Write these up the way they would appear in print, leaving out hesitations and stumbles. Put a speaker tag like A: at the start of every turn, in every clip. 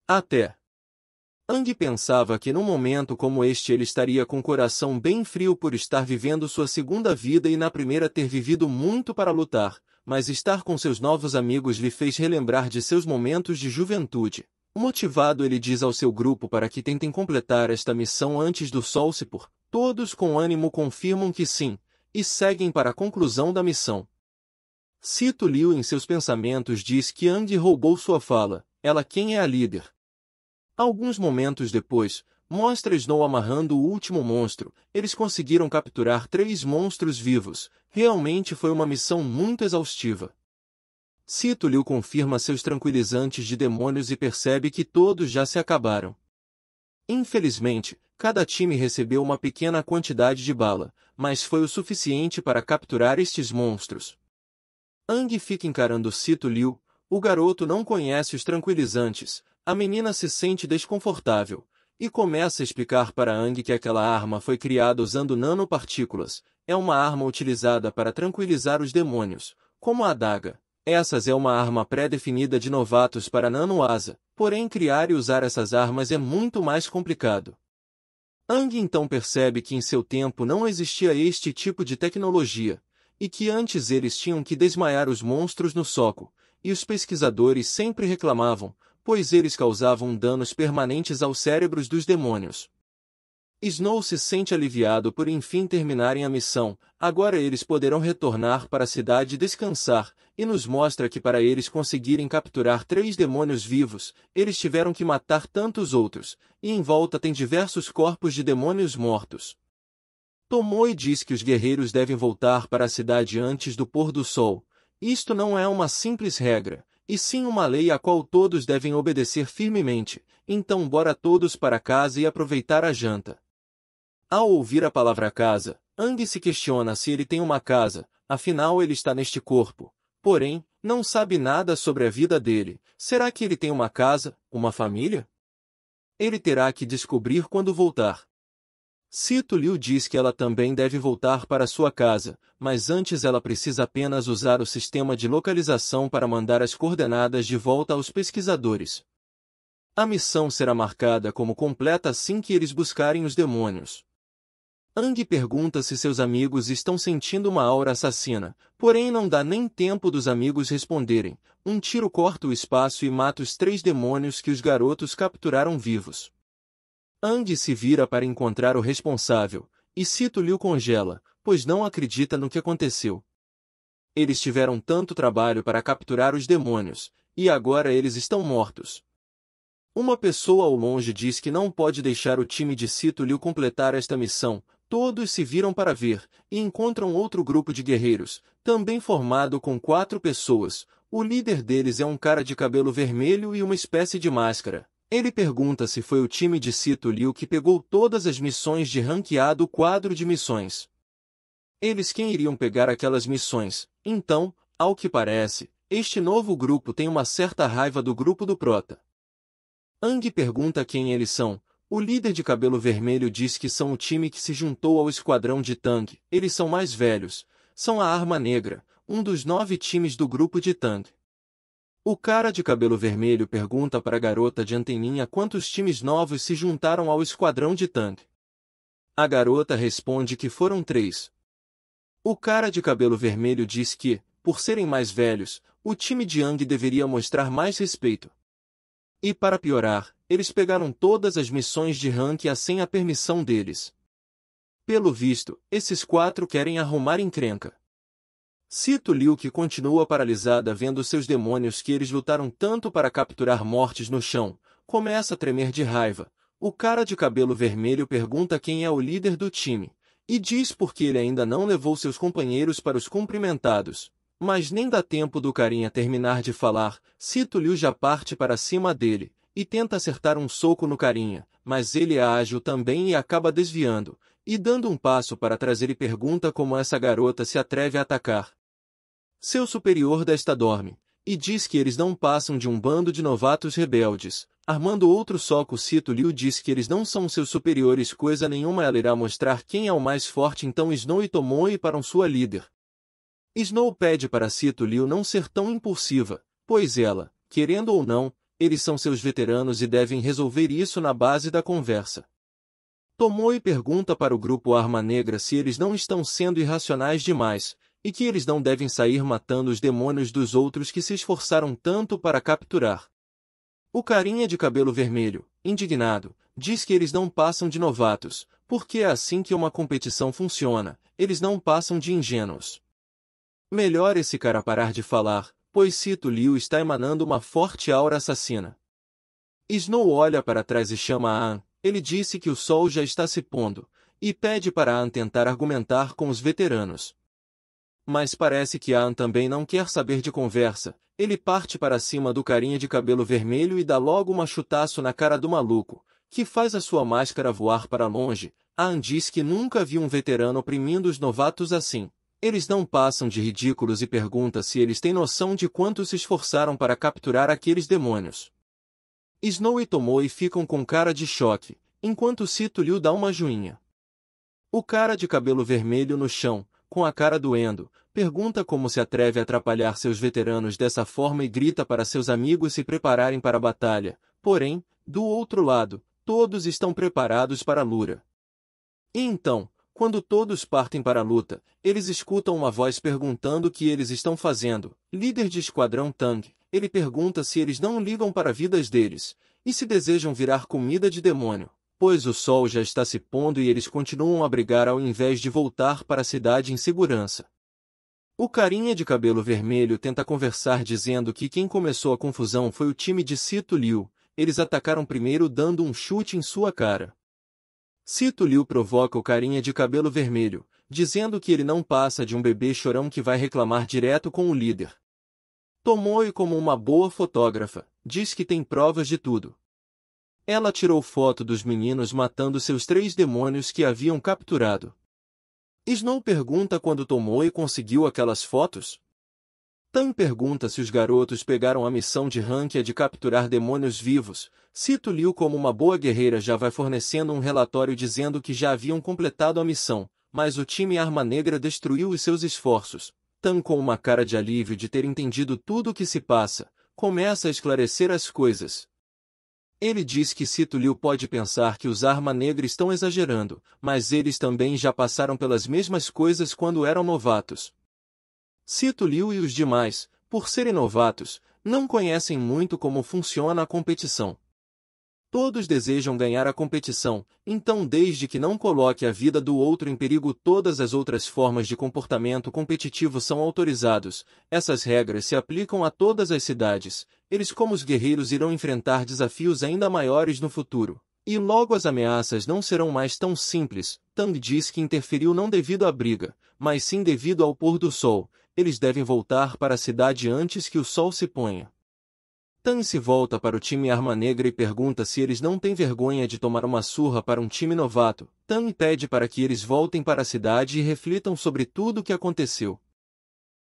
A: Até Aang pensava que num momento como este ele estaria com o coração bem frio por estar vivendo sua segunda vida e na primeira ter vivido muito para lutar, mas estar com seus novos amigos lhe fez relembrar de seus momentos de juventude. Motivado, ele diz ao seu grupo para que tentem completar esta missão antes do sol se pôr. Todos com ânimo confirmam que sim, e seguem para a conclusão da missão. Sito Liu em seus pensamentos diz que Aang roubou sua fala, ela quem é a líder. Alguns momentos depois, mostra Snow amarrando o último monstro. Eles conseguiram capturar 3 monstros vivos. Realmente foi uma missão muito exaustiva. Sito Liu confirma seus tranquilizantes de demônios e percebe que todos já se acabaram. Infelizmente, cada time recebeu uma pequena quantidade de bala, mas foi o suficiente para capturar estes monstros. Aang fica encarando Sito Liu. O garoto não conhece os tranquilizantes. A menina se sente desconfortável, e começa a explicar para Aang que aquela arma foi criada usando nanopartículas. É uma arma utilizada para tranquilizar os demônios, como a adaga. Essas é uma arma pré-definida de novatos para Nanoasa, porém criar e usar essas armas é muito mais complicado. Aang então percebe que em seu tempo não existia este tipo de tecnologia, e que antes eles tinham que desmaiar os monstros no soco, e os pesquisadores sempre reclamavam, pois eles causavam danos permanentes aos cérebros dos demônios. Snow se sente aliviado por enfim terminarem a missão. Agora eles poderão retornar para a cidade e descansar, e nos mostra que para eles conseguirem capturar 3 demônios vivos, eles tiveram que matar tantos outros, e em volta tem diversos corpos de demônios mortos. Tomoe diz que os guerreiros devem voltar para a cidade antes do pôr do sol. Isto não é uma simples regra, e sim uma lei a qual todos devem obedecer firmemente. Então bora todos para casa e aproveitar a janta. Ao ouvir a palavra casa, Aang se questiona se ele tem uma casa, afinal ele está neste corpo. Porém, não sabe nada sobre a vida dele. Será que ele tem uma casa, uma família? Ele terá que descobrir quando voltar. Sito Liu diz que ela também deve voltar para sua casa, mas antes ela precisa apenas usar o sistema de localização para mandar as coordenadas de volta aos pesquisadores. A missão será marcada como completa assim que eles buscarem os demônios. Aang pergunta se seus amigos estão sentindo uma aura assassina, porém não dá nem tempo dos amigos responderem. Um tiro corta o espaço e mata os 3 demônios que os garotos capturaram vivos. Aang se vira para encontrar o responsável, e Sito Liu congela, pois não acredita no que aconteceu. Eles tiveram tanto trabalho para capturar os demônios, e agora eles estão mortos. Uma pessoa ao longe diz que não pode deixar o time de Sito Liu completar esta missão. Todos se viram para ver, e encontram outro grupo de guerreiros, também formado com 4 pessoas. O líder deles é um cara de cabelo vermelho e uma espécie de máscara. Ele pergunta se foi o time de Sito Liu que pegou todas as missões de ranqueado quadro de missões. Eles quem iriam pegar aquelas missões? Então, ao que parece, este novo grupo tem uma certa raiva do grupo do Prota. Aang pergunta quem eles são. O líder de cabelo vermelho diz que são o time que se juntou ao esquadrão de Tang. Eles são mais velhos. São a Arma Negra, um dos 9 times do grupo de Tang. O cara de cabelo vermelho pergunta para a garota de anteninha quantos times novos se juntaram ao esquadrão de Tang. A garota responde que foram 3. O cara de cabelo vermelho diz que, por serem mais velhos, o time de Aang deveria mostrar mais respeito. E para piorar, eles pegaram todas as missões de ranking sem a permissão deles. Pelo visto, esses 4 querem arrumar encrenca. Sito Liu, que continua paralisada vendo seus demônios que eles lutaram tanto para capturar mortes no chão, começa a tremer de raiva. O cara de cabelo vermelho pergunta quem é o líder do time, e diz porque ele ainda não levou seus companheiros para os cumprimentados. Mas nem dá tempo do carinha terminar de falar, Sito Liu já parte para cima dele, e tenta acertar um soco no carinha, mas ele é ágil também e acaba desviando, e dando um passo para trás ele pergunta como essa garota se atreve a atacar. Seu superior desta dorme, e diz que eles não passam de um bando de novatos rebeldes. Armando outro soco, Sito Liu diz que eles não são seus superiores coisa nenhuma, ela irá mostrar quem é o mais forte, então Snow e Tomoe para sua líder. Snow pede para Sito Liu não ser tão impulsiva, pois ela, querendo ou não, eles são seus veteranos e devem resolver isso na base da conversa. Tomoe pergunta para o grupo Arma Negra se eles não estão sendo irracionais demais, e que eles não devem sair matando os demônios dos outros que se esforçaram tanto para capturar. O carinha de cabelo vermelho, indignado, diz que eles não passam de novatos, porque é assim que uma competição funciona, eles não passam de ingênuos. Melhor esse cara parar de falar, pois Sito Liu está emanando uma forte aura assassina. Snow olha para trás e chama a Anne. Ele disse que o sol já está se pondo, e pede para Anne tentar argumentar com os veteranos. Mas parece que Anne também não quer saber de conversa. Ele parte para cima do carinha de cabelo vermelho e dá logo uma chutaço na cara do maluco, que faz a sua máscara voar para longe. Anne diz que nunca viu um veterano oprimindo os novatos assim. Eles não passam de ridículos e pergunta se eles têm noção de quanto se esforçaram para capturar aqueles demônios. Snow e Tomoe ficam com cara de choque, enquanto Sito Liu dá uma joinha. O cara de cabelo vermelho no chão, com a cara doendo, pergunta como se atreve a atrapalhar seus veteranos dessa forma e grita para seus amigos se prepararem para a batalha. Porém, do outro lado, todos estão preparados para a luta. E então, quando todos partem para a luta, eles escutam uma voz perguntando o que eles estão fazendo. Líder de esquadrão Tang, ele pergunta se eles não ligam para as vidas deles, e se desejam virar comida de demônio, pois o sol já está se pondo e eles continuam a brigar ao invés de voltar para a cidade em segurança. O carinha de cabelo vermelho tenta conversar dizendo que quem começou a confusão foi o time de Sito Liu. Eles atacaram primeiro dando um chute em sua cara. Sito Liu provoca o carinha de cabelo vermelho, dizendo que ele não passa de um bebê chorão que vai reclamar direto com o líder. Tomoe, como uma boa fotógrafa, diz que tem provas de tudo. Ela tirou foto dos meninos matando seus 3 demônios que haviam capturado. Snow pergunta quando Tomoe conseguiu aquelas fotos. Tan pergunta se os garotos pegaram a missão de Hankia de capturar demônios vivos. Sito Liu, como uma boa guerreira, já vai fornecendo um relatório dizendo que já haviam completado a missão, mas o time Arma Negra destruiu os seus esforços. Tan, com uma cara de alívio de ter entendido tudo o que se passa, começa a esclarecer as coisas. Ele diz que Sito Liu pode pensar que os Arma Negra estão exagerando, mas eles também já passaram pelas mesmas coisas quando eram novatos. Sito Liu e os demais, por serem novatos, não conhecem muito como funciona a competição. Todos desejam ganhar a competição, então desde que não coloque a vida do outro em perigo, todas as outras formas de comportamento competitivo são autorizados. Essas regras se aplicam a todas as cidades. Eles, como os guerreiros, irão enfrentar desafios ainda maiores no futuro. E logo as ameaças não serão mais tão simples. Tang diz que interferiu não devido à briga, mas sim devido ao pôr do sol. Eles devem voltar para a cidade antes que o sol se ponha. Tan se volta para o time Arma Negra e pergunta se eles não têm vergonha de tomar uma surra para um time novato. Tan pede para que eles voltem para a cidade e reflitam sobre tudo o que aconteceu.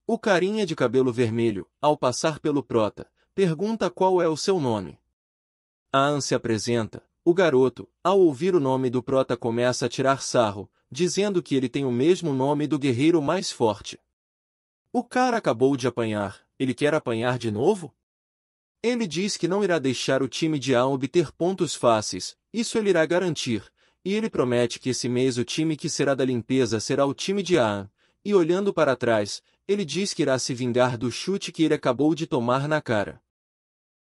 A: O carinha de cabelo vermelho, ao passar pelo prota, pergunta qual é o seu nome. A Anne se apresenta. O garoto, ao ouvir o nome do prota, começa a tirar sarro, dizendo que ele tem o mesmo nome do guerreiro mais forte. O cara acabou de apanhar, ele quer apanhar de novo? Ele diz que não irá deixar o time de A obter pontos fáceis, isso ele irá garantir, e ele promete que esse mês o time que será da limpeza será o time de A. E olhando para trás, ele diz que irá se vingar do chute que ele acabou de tomar na cara.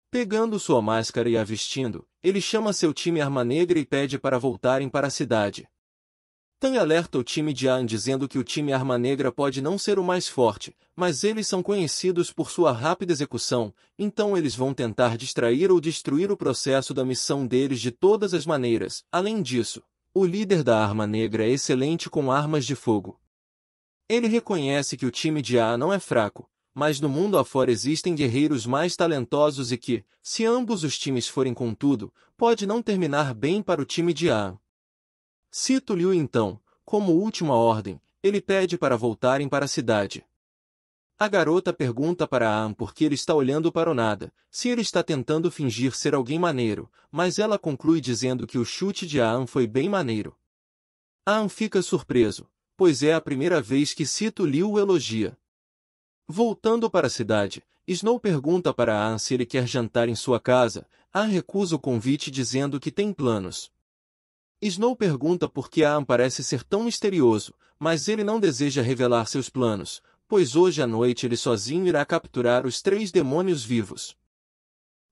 A: Pegando sua máscara e a vestindo, ele chama seu time Arma Negra e pede para voltarem para a cidade. Tan alerta o time de An dizendo que o time Arma Negra pode não ser o mais forte, mas eles são conhecidos por sua rápida execução, então eles vão tentar distrair ou destruir o processo da missão deles de todas as maneiras. Além disso, o líder da Arma Negra é excelente com armas de fogo. Ele reconhece que o time de A não é fraco, mas no mundo afora existem guerreiros mais talentosos e que, se ambos os times forem com tudo, pode não terminar bem para o time de A. Sito Liu então, como última ordem, ele pede para voltarem para a cidade. A garota pergunta para Anne por que ele está olhando para o nada, se ele está tentando fingir ser alguém maneiro, mas ela conclui dizendo que o chute de Anne foi bem maneiro. Anne fica surpreso, pois é a primeira vez que Sito Liu o elogia. Voltando para a cidade, Snow pergunta para Anne se ele quer jantar em sua casa. Anne recusa o convite dizendo que tem planos. Snow pergunta por que Anne parece ser tão misterioso, mas ele não deseja revelar seus planos, pois hoje à noite ele sozinho irá capturar os 3 demônios vivos.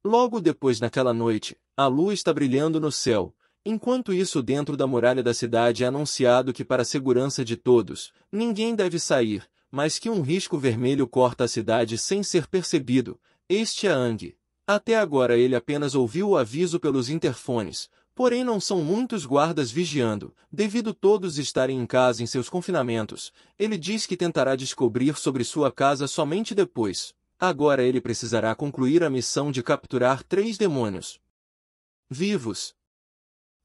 A: Logo depois naquela noite, a lua está brilhando no céu. Enquanto isso, dentro da muralha da cidade é anunciado que, para a segurança de todos, ninguém deve sair, mas que um risco vermelho corta a cidade sem ser percebido. Este é Aang. Até agora ele apenas ouviu o aviso pelos interfones, porém não são muitos guardas vigiando, devido todos estarem em casa em seus confinamentos. Ele diz que tentará descobrir sobre sua casa somente depois. Agora ele precisará concluir a missão de capturar 3 demônios vivos.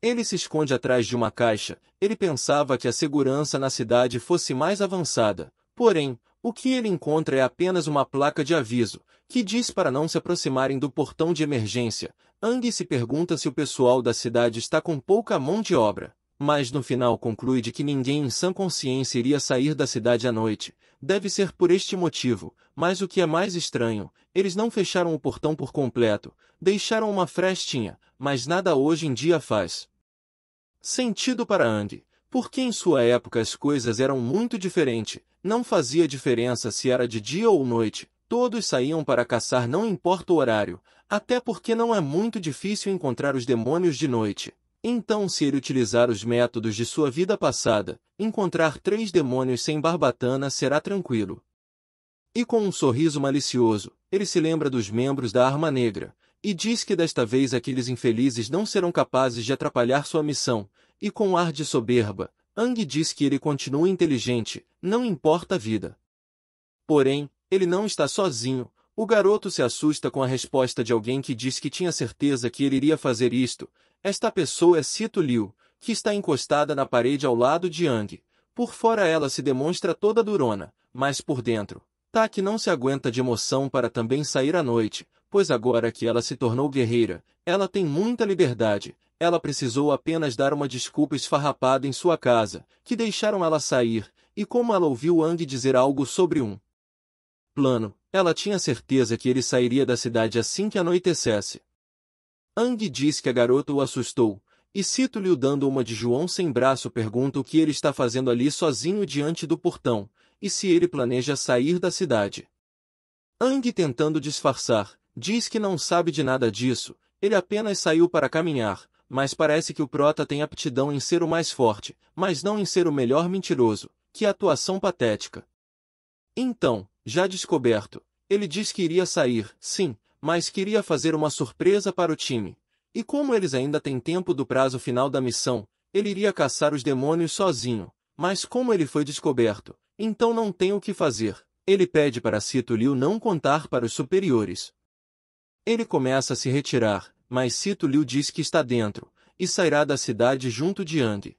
A: Ele se esconde atrás de uma caixa. Ele pensava que a segurança na cidade fosse mais avançada. Porém, o que ele encontra é apenas uma placa de aviso, que diz para não se aproximarem do portão de emergência. Aang se pergunta se o pessoal da cidade está com pouca mão de obra, mas no final conclui de que ninguém em sã consciência iria sair da cidade à noite. Deve ser por este motivo, mas o que é mais estranho, eles não fecharam o portão por completo, deixaram uma frestinha, mas nada hoje em dia faz sentido para Aang, porque em sua época as coisas eram muito diferentes, não fazia diferença se era de dia ou noite, todos saíam para caçar não importa o horário, até porque não é muito difícil encontrar os demônios de noite. Então, se ele utilizar os métodos de sua vida passada, encontrar 3 demônios sem barbatana será tranquilo. E com um sorriso malicioso, ele se lembra dos membros da Arma Negra, e diz que desta vez aqueles infelizes não serão capazes de atrapalhar sua missão, e com um ar de soberba, Aang diz que ele continua inteligente, não importa a vida. Porém, ele não está sozinho. O garoto se assusta com a resposta de alguém que diz que tinha certeza que ele iria fazer isto. Esta pessoa é Sito Liu, que está encostada na parede ao lado de Aang. Por fora ela se demonstra toda durona, mas por dentro, Tak não se aguenta de emoção para também sair à noite, pois agora que ela se tornou guerreira, ela tem muita liberdade. Ela precisou apenas dar uma desculpa esfarrapada em sua casa, que deixaram ela sair, e como ela ouviu Aang dizer algo sobre um plano, ela tinha certeza que ele sairia da cidade assim que anoitecesse. Aang diz que a garota o assustou, e Sito-lhe dando uma de João sem braço pergunta o que ele está fazendo ali sozinho diante do portão, e se ele planeja sair da cidade. Aang tentando disfarçar, diz que não sabe de nada disso, ele apenas saiu para caminhar, mas parece que o prota tem aptidão em ser o mais forte, mas não em ser o melhor mentiroso. Que atuação patética. Então, já descoberto, ele diz que iria sair, sim, mas queria fazer uma surpresa para o time. E como eles ainda têm tempo do prazo final da missão, ele iria caçar os demônios sozinho, mas como ele foi descoberto, então não tem o que fazer. Ele pede para Sito Liu não contar para os superiores. Ele começa a se retirar, mas Sito Liu diz que está dentro, e sairá da cidade junto de Aang.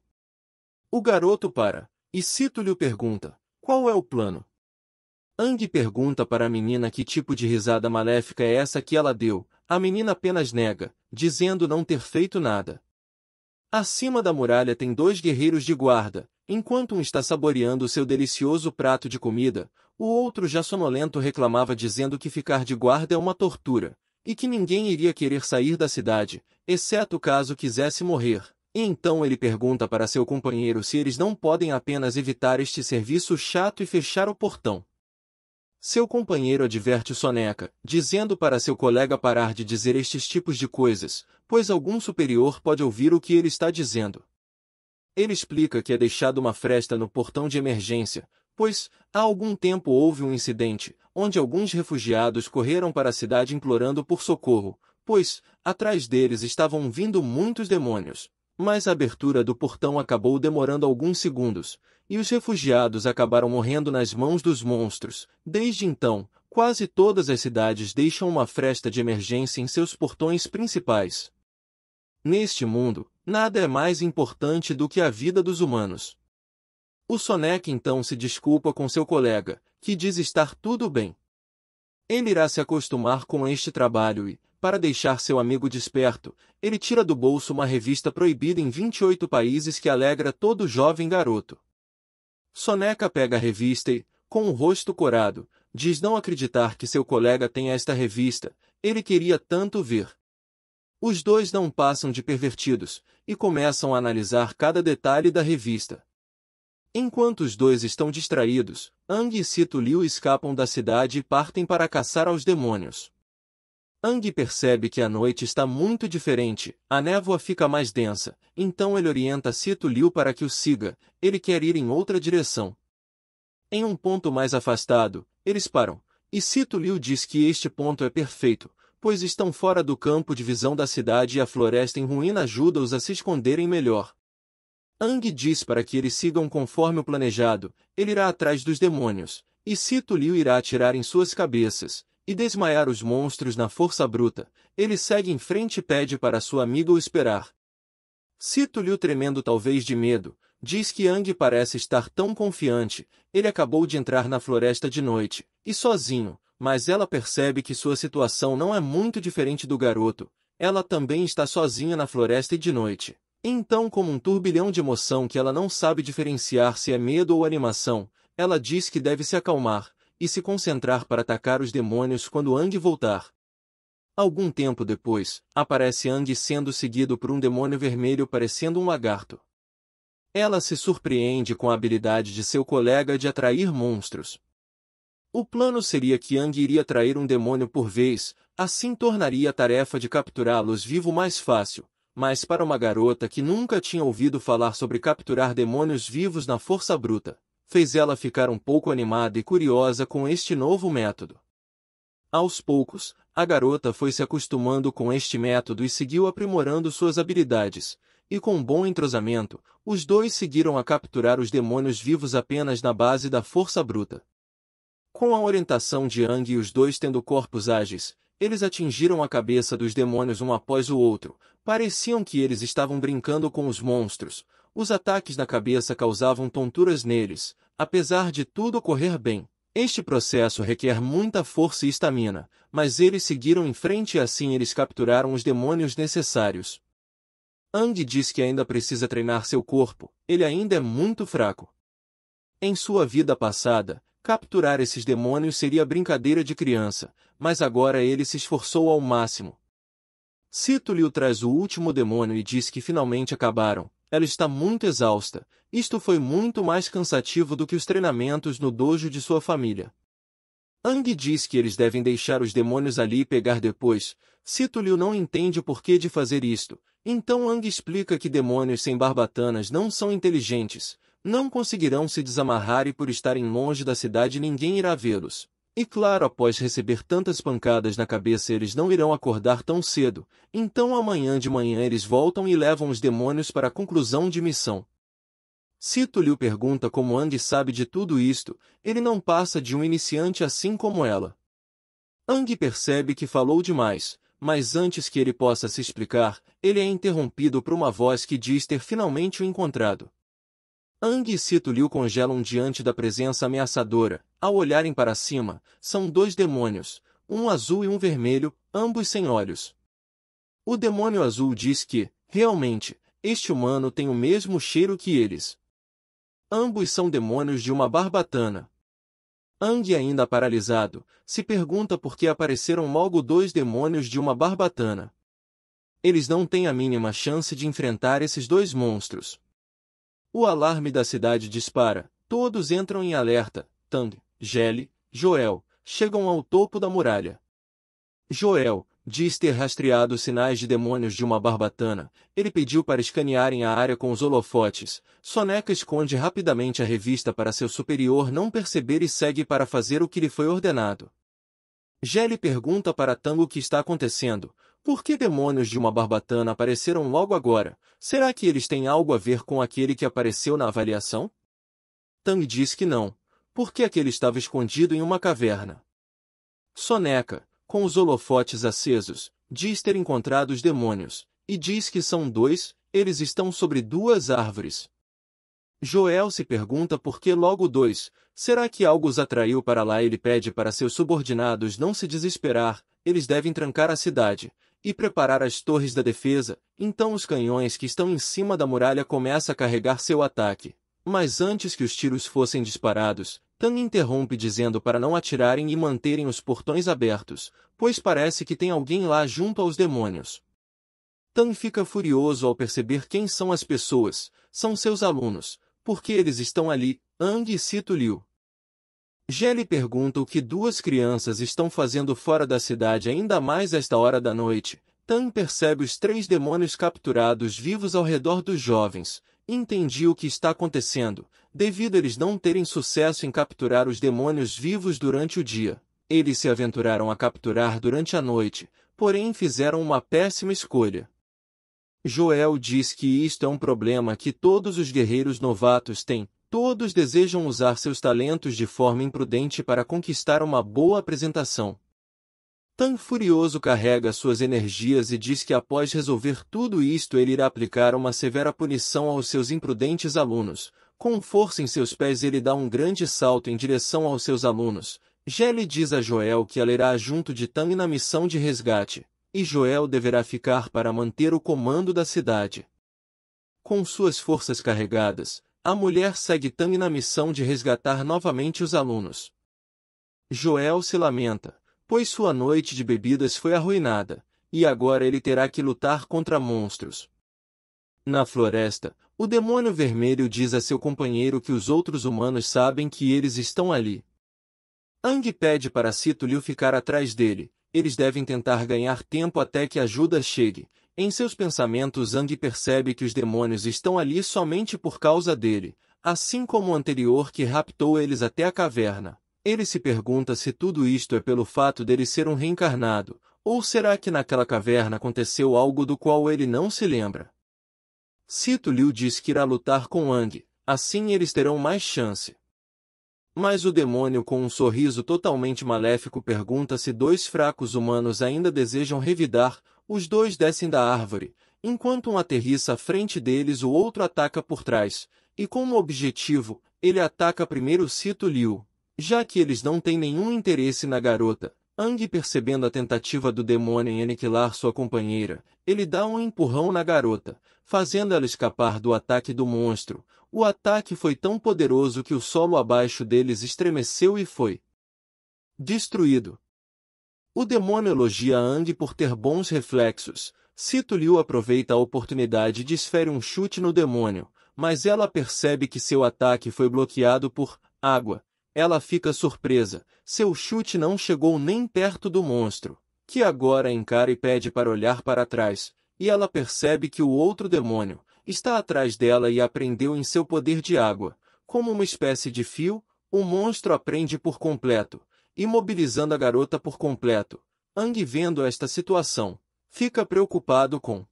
A: O garoto para, e Sito Liu pergunta, qual é o plano? Aang pergunta para a menina que tipo de risada maléfica é essa que ela deu. A menina apenas nega, dizendo não ter feito nada. Acima da muralha tem 2 guerreiros de guarda, enquanto um está saboreando seu delicioso prato de comida, o outro já sonolento reclamava dizendo que ficar de guarda é uma tortura, e que ninguém iria querer sair da cidade, exceto caso quisesse morrer. E então ele pergunta para seu companheiro se eles não podem apenas evitar este serviço chato e fechar o portão. Seu companheiro adverte Soneca, dizendo para seu colega parar de dizer estes tipos de coisas, pois algum superior pode ouvir o que ele está dizendo. Ele explica que é deixado uma fresta no portão de emergência, pois, há algum tempo houve um incidente, onde alguns refugiados correram para a cidade implorando por socorro, pois, atrás deles estavam vindo muitos demônios. Mas a abertura do portão acabou demorando alguns segundos, e os refugiados acabaram morrendo nas mãos dos monstros. Desde então, quase todas as cidades deixam uma fresta de emergência em seus portões principais. Neste mundo, nada é mais importante do que a vida dos humanos. O Sonic então se desculpa com seu colega, que diz estar tudo bem. Ele irá se acostumar com este trabalho e, para deixar seu amigo desperto, ele tira do bolso uma revista proibida em 28 países que alegra todo jovem garoto. Soneca pega a revista e, com o rosto corado, diz não acreditar que seu colega tenha esta revista, ele queria tanto ver. Os dois não passam de pervertidos, e começam a analisar cada detalhe da revista. Enquanto os dois estão distraídos, Ang e Sito Liu escapam da cidade e partem para caçar aos demônios. Ang percebe que a noite está muito diferente, a névoa fica mais densa, então ele orienta Sito Liu para que o siga, ele quer ir em outra direção. Em um ponto mais afastado, eles param, e Sito Liu diz que este ponto é perfeito, pois estão fora do campo de visão da cidade e a floresta em ruína ajuda-os a se esconderem melhor. Ang diz para que eles sigam conforme o planejado, ele irá atrás dos demônios, e Sito Liu irá atirar em suas cabeças, e desmaiar os monstros na força bruta. Ele segue em frente e pede para sua amiga o esperar. Sito Liu, tremendo talvez de medo, diz que Ang parece estar tão confiante, ele acabou de entrar na floresta de noite, e sozinho, mas ela percebe que sua situação não é muito diferente do garoto, ela também está sozinha na floresta e de noite. Então, como um turbilhão de emoção que ela não sabe diferenciar se é medo ou animação, ela diz que deve se acalmar, e se concentrar para atacar os demônios quando Ang voltar. Algum tempo depois, aparece Ang sendo seguido por um demônio vermelho parecendo um lagarto. Ela se surpreende com a habilidade de seu colega de atrair monstros. O plano seria que Ang iria atrair um demônio por vez, assim tornaria a tarefa de capturá-los vivo mais fácil, mas para uma garota que nunca tinha ouvido falar sobre capturar demônios vivos na força bruta, fez ela ficar um pouco animada e curiosa com este novo método. Aos poucos, a garota foi se acostumando com este método e seguiu aprimorando suas habilidades, e com um bom entrosamento, os dois seguiram a capturar os demônios vivos apenas na base da força bruta. Com a orientação de Ang e os dois tendo corpos ágeis, eles atingiram a cabeça dos demônios um após o outro, pareciam que eles estavam brincando com os monstros, os ataques na cabeça causavam tonturas neles, apesar de tudo correr bem. Este processo requer muita força e estamina, mas eles seguiram em frente e assim eles capturaram os demônios necessários. Ang diz que ainda precisa treinar seu corpo, ele ainda é muito fraco. Em sua vida passada, capturar esses demônios seria brincadeira de criança, mas agora ele se esforçou ao máximo. Sito Liu traz o último demônio e diz que finalmente acabaram. Ela está muito exausta. Isto foi muito mais cansativo do que os treinamentos no dojo de sua família. Ang diz que eles devem deixar os demônios ali e pegar depois. Sito Liu não entende o porquê de fazer isto. Então Ang explica que demônios sem barbatanas não são inteligentes, não conseguirão se desamarrar e por estarem longe da cidade ninguém irá vê-los. E claro, após receber tantas pancadas na cabeça eles não irão acordar tão cedo, então amanhã de manhã eles voltam e levam os demônios para a conclusão de missão. Sito Liu pergunta como Ang sabe de tudo isto, ele não passa de um iniciante assim como ela. Ang percebe que falou demais, mas antes que ele possa se explicar, ele é interrompido por uma voz que diz ter finalmente o encontrado. Ang e Sito Liu congelam diante da presença ameaçadora. Ao olharem para cima, são dois demônios, um azul e um vermelho, ambos sem olhos. O demônio azul diz que, realmente, este humano tem o mesmo cheiro que eles. Ambos são demônios de uma barbatana. Ang, ainda paralisado, se pergunta por que apareceram logo dois demônios de uma barbatana. Eles não têm a mínima chance de enfrentar esses dois monstros. O alarme da cidade dispara, todos entram em alerta. Tang, Jelly, Joel, chegam ao topo da muralha. Joel diz ter rastreado sinais de demônios de uma barbatana, ele pediu para escanearem a área com os holofotes. Soneca esconde rapidamente a revista para seu superior não perceber e segue para fazer o que lhe foi ordenado. Jelly pergunta para Tang o que está acontecendo. Por que demônios de uma barbatana apareceram logo agora? Será que eles têm algo a ver com aquele que apareceu na avaliação? Tang diz que não, porque aquele estava escondido em uma caverna. Soneca, com os holofotes acesos, diz ter encontrado os demônios, e diz que são dois, eles estão sobre duas árvores. Joel se pergunta por que logo dois, será que algo os atraiu para lá? Ele pede para seus subordinados não se desesperar, eles devem trancar a cidade e preparar as torres da defesa, então os canhões que estão em cima da muralha começam a carregar seu ataque. Mas antes que os tiros fossem disparados, Tan interrompe dizendo para não atirarem e manterem os portões abertos, pois parece que tem alguém lá junto aos demônios. Tan fica furioso ao perceber quem são as pessoas, são seus alunos, porque eles estão ali. Ang cita Liu. Ge lhe pergunta o que duas crianças estão fazendo fora da cidade ainda mais esta hora da noite. Tan percebe os 3 demônios capturados vivos ao redor dos jovens. Entendi o que está acontecendo, devido a eles não terem sucesso em capturar os demônios vivos durante o dia. Eles se aventuraram a capturar durante a noite, porém fizeram uma péssima escolha. Joel diz que isto é um problema que todos os guerreiros novatos têm. Todos desejam usar seus talentos de forma imprudente para conquistar uma boa apresentação. Tan furioso carrega suas energias e diz que após resolver tudo isto ele irá aplicar uma severa punição aos seus imprudentes alunos. Com força em seus pés ele dá um grande salto em direção aos seus alunos. Ge diz a Joel que ela irá junto de Tan na missão de resgate, e Joel deverá ficar para manter o comando da cidade. Com suas forças carregadas, a mulher segue Tan na missão de resgatar novamente os alunos. Joel se lamenta, pois sua noite de bebidas foi arruinada, e agora ele terá que lutar contra monstros. Na floresta, o demônio vermelho diz a seu companheiro que os outros humanos sabem que eles estão ali. Ang pede para Cito Liu ficar atrás dele, eles devem tentar ganhar tempo até que a ajuda chegue. Em seus pensamentos Ang percebe que os demônios estão ali somente por causa dele, assim como o anterior que raptou eles até a caverna. Ele se pergunta se tudo isto é pelo fato dele ser um reencarnado, ou será que naquela caverna aconteceu algo do qual ele não se lembra. Cito Liu diz que irá lutar com Ang, assim eles terão mais chance. Mas o demônio com um sorriso totalmente maléfico pergunta se 2 fracos humanos ainda desejam revidar. Os 2 descem da árvore, enquanto um aterrissa à frente deles o outro ataca por trás, e como objetivo, ele ataca primeiro Cito Liu. Já que eles não têm nenhum interesse na garota, Ang percebendo a tentativa do demônio em aniquilar sua companheira, ele dá um empurrão na garota, fazendo ela escapar do ataque do monstro. O ataque foi tão poderoso que o solo abaixo deles estremeceu e foi destruído. O demônio elogia Ang por ter bons reflexos. Cito Liu aproveita a oportunidade e desfere um chute no demônio, mas ela percebe que seu ataque foi bloqueado por água. Ela fica surpresa, seu chute não chegou nem perto do monstro, que agora encara e pede para olhar para trás, e ela percebe que o outro demônio está atrás dela e a prendeu em seu poder de água. Como uma espécie de fio, o monstro a prende por completo, imobilizando a garota por completo. Ang, vendo esta situação, fica preocupado com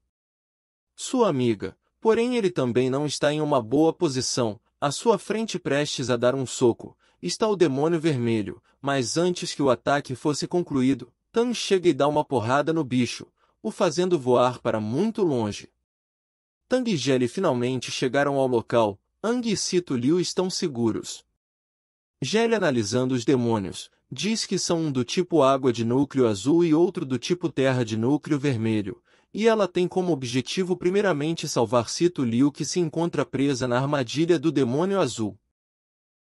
A: sua amiga, porém ele também não está em uma boa posição. À sua frente, prestes a dar um soco, está o demônio vermelho, mas antes que o ataque fosse concluído, Tan chega e dá uma porrada no bicho, o fazendo voar para muito longe. Tang e Ge finalmente chegaram ao local. Ang e Cito Liu estão seguros. Ge, analisando os demônios, diz que são um do tipo água de núcleo azul e outro do tipo terra de núcleo vermelho, e ela tem como objetivo primeiramente salvar Cito Liu, que se encontra presa na armadilha do demônio azul.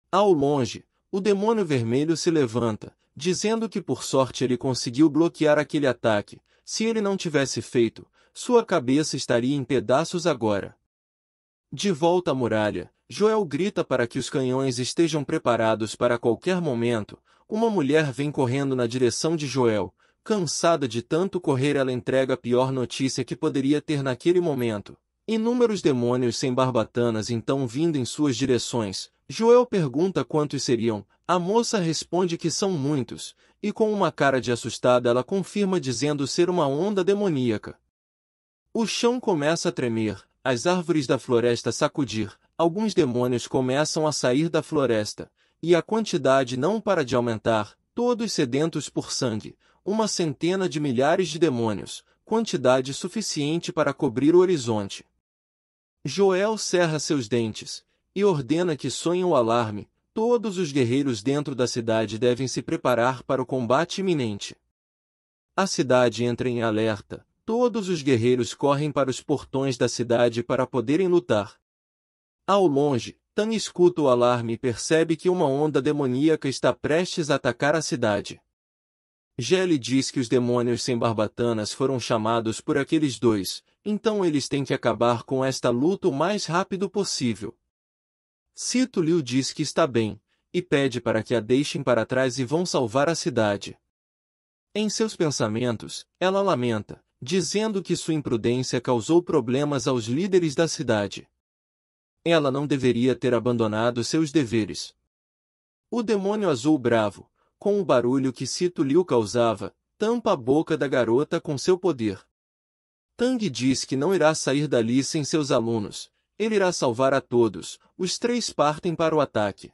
A: Ao longe, o demônio vermelho se levanta, dizendo que por sorte ele conseguiu bloquear aquele ataque. Se ele não tivesse feito, sua cabeça estaria em pedaços agora. De volta à muralha, Joel grita para que os canhões estejam preparados para qualquer momento. Uma mulher vem correndo na direção de Joel. Cansada de tanto correr, ela entrega a pior notícia que poderia ter naquele momento. Inúmeros demônios sem barbatanas então vindo em suas direções. Joel pergunta quantos seriam. A moça responde que são muitos, e com uma cara de assustada ela confirma dizendo ser uma onda demoníaca. O chão começa a tremer, as árvores da floresta sacudir, alguns demônios começam a sair da floresta, e a quantidade não para de aumentar, todos sedentos por sangue, 100 de milhares de demônios, quantidade suficiente para cobrir o horizonte. Joel cerra seus dentes, e ordena que soem o alarme. Todos os guerreiros dentro da cidade devem se preparar para o combate iminente. A cidade entra em alerta. Todos os guerreiros correm para os portões da cidade para poderem lutar. Ao longe, Tang escuta o alarme e percebe que uma onda demoníaca está prestes a atacar a cidade. Jelly diz que os demônios sem barbatanas foram chamados por aqueles dois, então eles têm que acabar com esta luta o mais rápido possível. Sito Liu diz que está bem, e pede para que a deixem para trás e vão salvar a cidade. Em seus pensamentos, ela lamenta, dizendo que sua imprudência causou problemas aos líderes da cidade. Ela não deveria ter abandonado seus deveres. O demônio azul bravo, com o barulho que Sito Liu causava, tampa a boca da garota com seu poder. Tang diz que não irá sair dali sem seus alunos, ele irá salvar a todos, os três partem para o ataque.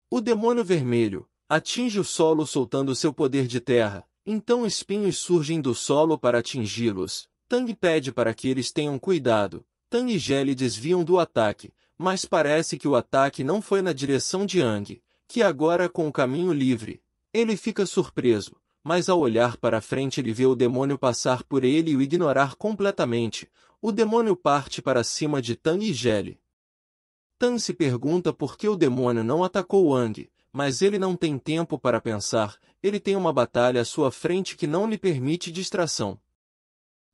A: O demônio vermelho atinge o solo soltando seu poder de terra, então espinhos surgem do solo para atingi-los. Tang pede para que eles tenham cuidado. Tang e Jelly desviam do ataque, mas parece que o ataque não foi na direção de Ang, que agora com o caminho livre. Ele fica surpreso, mas ao olhar para frente ele vê o demônio passar por ele e o ignorar completamente. O demônio parte para cima de Tang e Jelly. Tang se pergunta por que o demônio não atacou Ang, mas ele não tem tempo para pensar, ele tem uma batalha à sua frente que não lhe permite distração.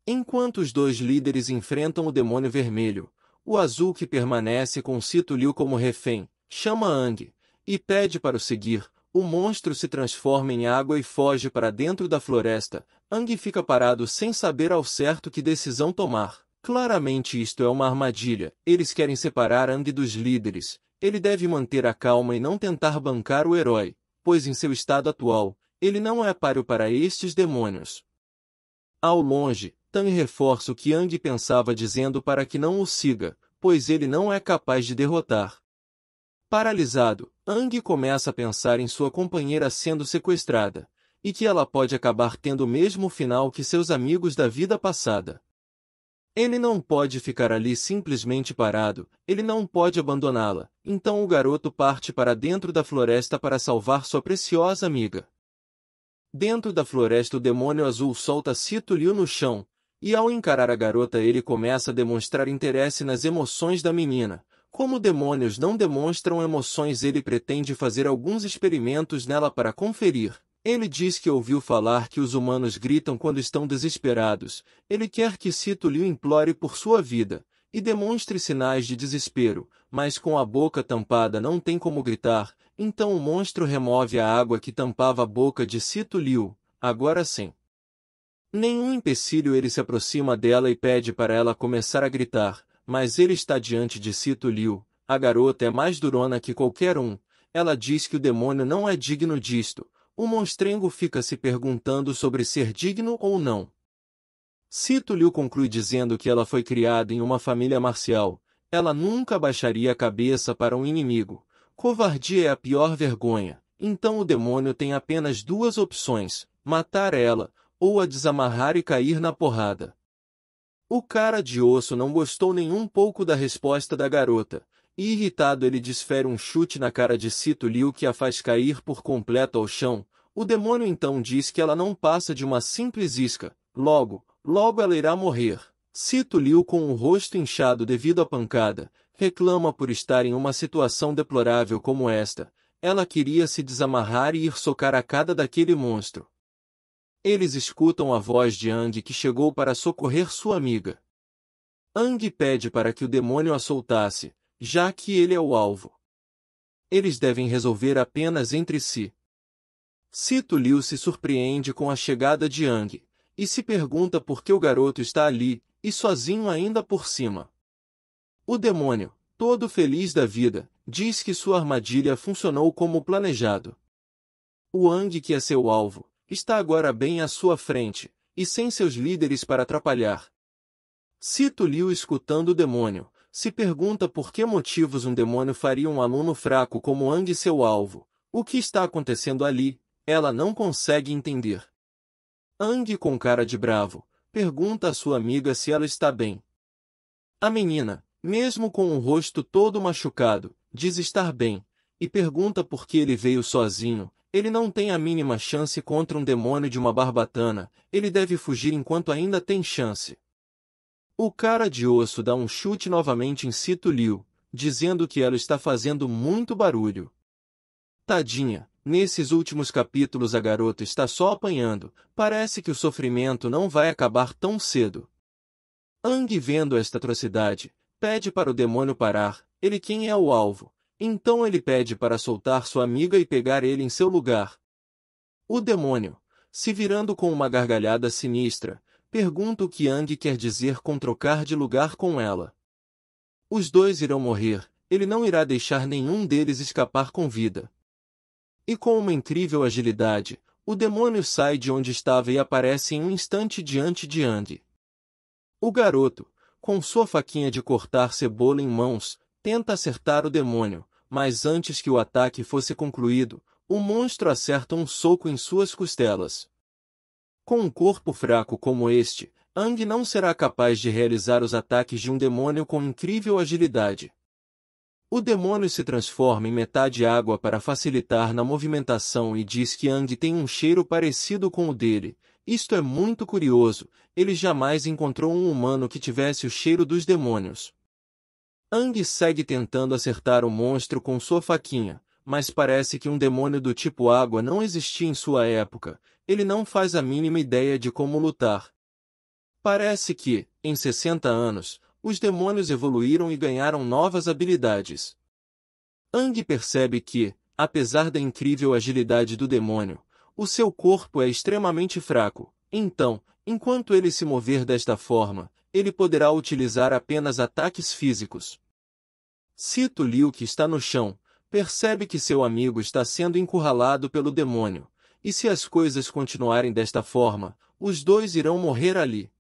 A: Enquanto os dois líderes enfrentam o demônio vermelho, o azul que permanece com Sito Liu como refém, chama Ang, e pede para o seguir. O monstro se transforma em água e foge para dentro da floresta. Ang fica parado sem saber ao certo que decisão tomar. Claramente isto é uma armadilha, eles querem separar Ang dos líderes. Ele deve manter a calma e não tentar bancar o herói, pois em seu estado atual, ele não é páreo para estes demônios. Ao longe, Tang reforça o que Ang pensava dizendo para que não o siga, pois ele não é capaz de derrotar. Paralisado, Ang começa a pensar em sua companheira sendo sequestrada, e que ela pode acabar tendo o mesmo final que seus amigos da vida passada. Ele não pode ficar ali simplesmente parado, ele não pode abandoná-la, então o garoto parte para dentro da floresta para salvar sua preciosa amiga. Dentro da floresta o demônio azul solta Sito Liu no chão, e ao encarar a garota ele começa a demonstrar interesse nas emoções da menina. Como demônios não demonstram emoções, ele pretende fazer alguns experimentos nela para conferir. Ele diz que ouviu falar que os humanos gritam quando estão desesperados. Ele quer que Sito Liu implore por sua vida, e demonstre sinais de desespero, mas com a boca tampada não tem como gritar, então o monstro remove a água que tampava a boca de Sito Liu, agora sem nenhum empecilho ele se aproxima dela e pede para ela começar a gritar, mas ele está diante de Sito Liu. A garota é mais durona que qualquer um. Ela diz que o demônio não é digno disto. O monstrengo fica se perguntando sobre ser digno ou não. Sito Liu conclui dizendo que ela foi criada em uma família marcial. Ela nunca baixaria a cabeça para um inimigo. Covardia é a pior vergonha. Então o demônio tem apenas duas opções: matar ela, ou a desamarrar e cair na porrada. O cara de osso não gostou nem um pouco da resposta da garota, e irritado ele desfere um chute na cara de Sito Liu que a faz cair por completo ao chão. O demônio então diz que ela não passa de uma simples isca, logo ela irá morrer. Sito Liu, com o rosto inchado devido à pancada, reclama por estar em uma situação deplorável como esta. Ela queria se desamarrar e ir socar a cara daquele monstro. Eles escutam a voz de Ang que chegou para socorrer sua amiga. Ang pede para que o demônio a soltasse, já que ele é o alvo. Eles devem resolver apenas entre si. Sito Liu se surpreende com a chegada de Ang, e se pergunta por que o garoto está ali, e sozinho ainda por cima. O demônio, todo feliz da vida, diz que sua armadilha funcionou como planejado. O Ang, que é seu alvo, está agora bem à sua frente, e sem seus líderes para atrapalhar. Sito Liu, escutando o demônio, se pergunta por que motivos um demônio faria um aluno fraco como Ang seu alvo. O que está acontecendo ali? Ela não consegue entender. Ang, com cara de bravo, pergunta à sua amiga se ela está bem. A menina, mesmo com o rosto todo machucado, diz estar bem, e pergunta por que ele veio sozinho. Ele não tem a mínima chance contra um demônio de uma barbatana, ele deve fugir enquanto ainda tem chance. O cara de osso dá um chute novamente em Sito Liu, dizendo que ela está fazendo muito barulho. Tadinha, nesses últimos capítulos a garota está só apanhando, parece que o sofrimento não vai acabar tão cedo. Aang, vendo esta atrocidade, pede para o demônio parar, ele quem é o alvo. Então ele pede para soltar sua amiga e pegar ele em seu lugar. O demônio, se virando com uma gargalhada sinistra, pergunta o que Aang quer dizer com trocar de lugar com ela. Os dois irão morrer, ele não irá deixar nenhum deles escapar com vida. E com uma incrível agilidade, o demônio sai de onde estava e aparece em um instante diante de Aang. O garoto, com sua faquinha de cortar cebola em mãos, tenta acertar o demônio, mas antes que o ataque fosse concluído, o monstro acerta um soco em suas costelas. Com um corpo fraco como este, Aang não será capaz de realizar os ataques de um demônio com incrível agilidade. O demônio se transforma em metade água para facilitar na movimentação e diz que Aang tem um cheiro parecido com o dele. Isto é muito curioso, ele jamais encontrou um humano que tivesse o cheiro dos demônios. Aang segue tentando acertar o monstro com sua faquinha, mas parece que um demônio do tipo água não existia em sua época, ele não faz a mínima ideia de como lutar. Parece que, em 60 anos, os demônios evoluíram e ganharam novas habilidades. Aang percebe que, apesar da incrível agilidade do demônio, o seu corpo é extremamente fraco, então, enquanto ele se mover desta forma, ele poderá utilizar apenas ataques físicos. Sito Liu, que está no chão, percebe que seu amigo está sendo encurralado pelo demônio, e se as coisas continuarem desta forma, os dois irão morrer ali.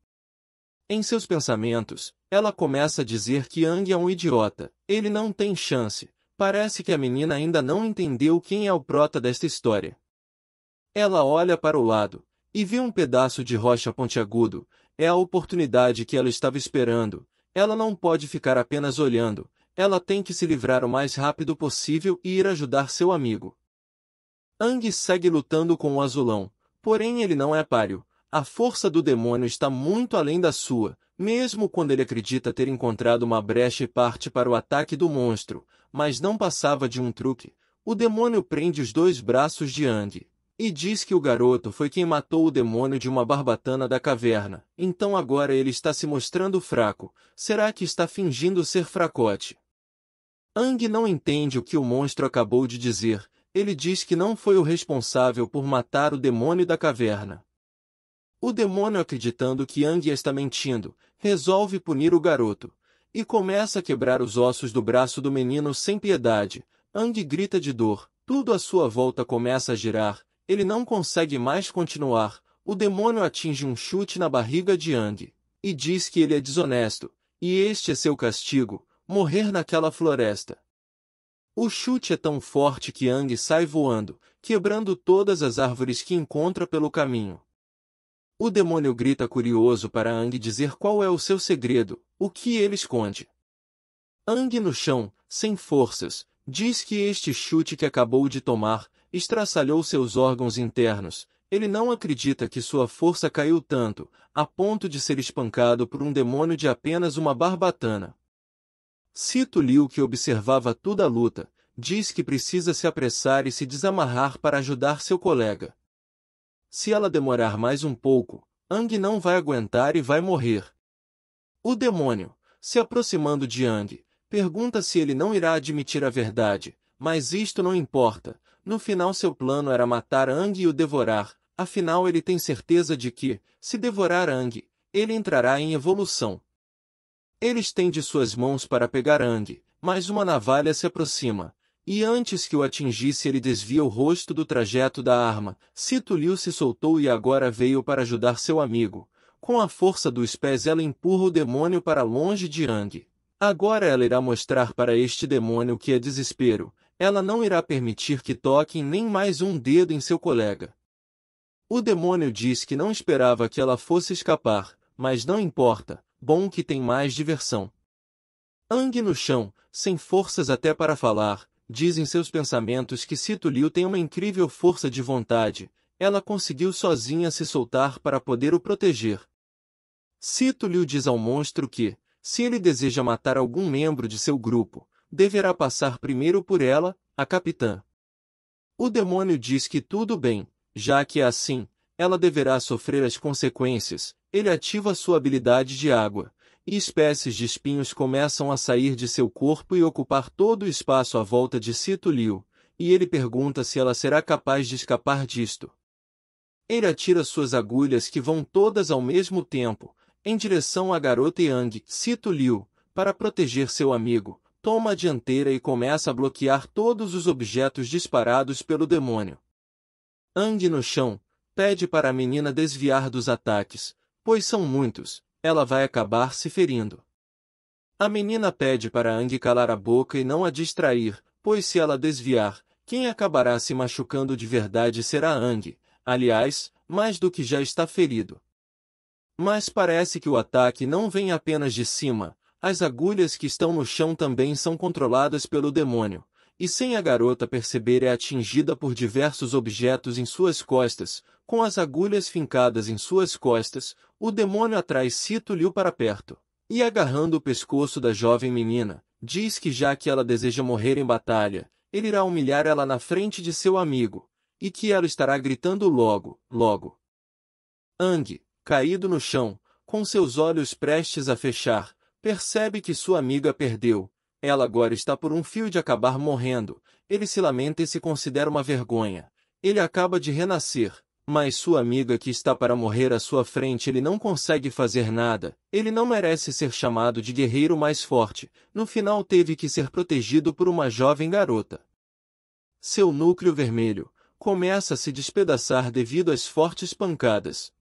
A: Em seus pensamentos, ela começa a dizer que Aang é um idiota, ele não tem chance, parece que a menina ainda não entendeu quem é o prota desta história. Ela olha para o lado, e vê um pedaço de rocha pontiagudo, é a oportunidade que ela estava esperando, ela não pode ficar apenas olhando, ela tem que se livrar o mais rápido possível e ir ajudar seu amigo. Aang segue lutando com o azulão, porém ele não é páreo. A força do demônio está muito além da sua, mesmo quando ele acredita ter encontrado uma brecha e parte para o ataque do monstro, mas não passava de um truque. O demônio prende os dois braços de Aang, e diz que o garoto foi quem matou o demônio de uma barbatana da caverna, então agora ele está se mostrando fraco, será que está fingindo ser fracote? Aang não entende o que o monstro acabou de dizer, ele diz que não foi o responsável por matar o demônio da caverna. O demônio, acreditando que Aang está mentindo, resolve punir o garoto, e começa a quebrar os ossos do braço do menino sem piedade. Aang grita de dor, tudo à sua volta começa a girar, ele não consegue mais continuar, o demônio atinge um chute na barriga de Aang, e diz que ele é desonesto, e este é seu castigo, morrer naquela floresta. O chute é tão forte que Aang sai voando, quebrando todas as árvores que encontra pelo caminho. O demônio grita curioso para Aang dizer qual é o seu segredo, o que ele esconde. Aang no chão, sem forças, diz que este chute que acabou de tomar, estraçalhou seus órgãos internos, ele não acredita que sua força caiu tanto, a ponto de ser espancado por um demônio de apenas uma barbatana. Sito Liu, que observava toda a luta, diz que precisa se apressar e se desamarrar para ajudar seu colega. Se ela demorar mais um pouco, Aang não vai aguentar e vai morrer. O demônio, se aproximando de Aang, pergunta se ele não irá admitir a verdade, mas isto não importa, no final seu plano era matar Aang e o devorar, afinal ele tem certeza de que, se devorar Aang, ele entrará em evolução. Ele estende suas mãos para pegar Aang, mas uma navalha se aproxima, e antes que o atingisse ele desvia o rosto do trajeto da arma. Sito Liu se soltou e agora veio para ajudar seu amigo. Com a força dos pés ela empurra o demônio para longe de Aang. Agora ela irá mostrar para este demônio que é desespero, ela não irá permitir que toquem nem mais um dedo em seu colega. O demônio diz que não esperava que ela fosse escapar, mas não importa, bom que tem mais diversão. Aang no chão, sem forças até para falar, diz em seus pensamentos que Sito Liu tem uma incrível força de vontade, ela conseguiu sozinha se soltar para poder o proteger. Sito Liu diz ao monstro que, se ele deseja matar algum membro de seu grupo, deverá passar primeiro por ela, a capitã. O demônio diz que tudo bem, já que é assim, ela deverá sofrer as consequências. Ele ativa sua habilidade de água, e espécies de espinhos começam a sair de seu corpo e ocupar todo o espaço à volta de Sito Liu, e ele pergunta se ela será capaz de escapar disto. Ele atira suas agulhas que vão todas ao mesmo tempo, em direção à garota Yang. Sito Liu, para proteger seu amigo, toma a dianteira e começa a bloquear todos os objetos disparados pelo demônio. Ang no chão, pede para a menina desviar dos ataques, pois são muitos, ela vai acabar se ferindo. A menina pede para Ang calar a boca e não a distrair, pois se ela desviar, quem acabará se machucando de verdade será Ang, aliás, mais do que já está ferido. Mas parece que o ataque não vem apenas de cima, as agulhas que estão no chão também são controladas pelo demônio, e sem a garota perceber é atingida por diversos objetos em suas costas. Com as agulhas fincadas em suas costas, o demônio atrai Sito Liu para perto, e agarrando o pescoço da jovem menina, diz que já que ela deseja morrer em batalha, ele irá humilhar ela na frente de seu amigo, e que ela estará gritando logo, logo. Ang, caído no chão, com seus olhos prestes a fechar, percebe que sua amiga perdeu. Ela agora está por um fio de acabar morrendo. Ele se lamenta e se considera uma vergonha. Ele acaba de renascer, mas sua amiga que está para morrer à sua frente ele não consegue fazer nada. Ele não merece ser chamado de guerreiro mais forte. No final teve que ser protegido por uma jovem garota. Seu núcleo vermelho começa a se despedaçar devido às fortes pancadas.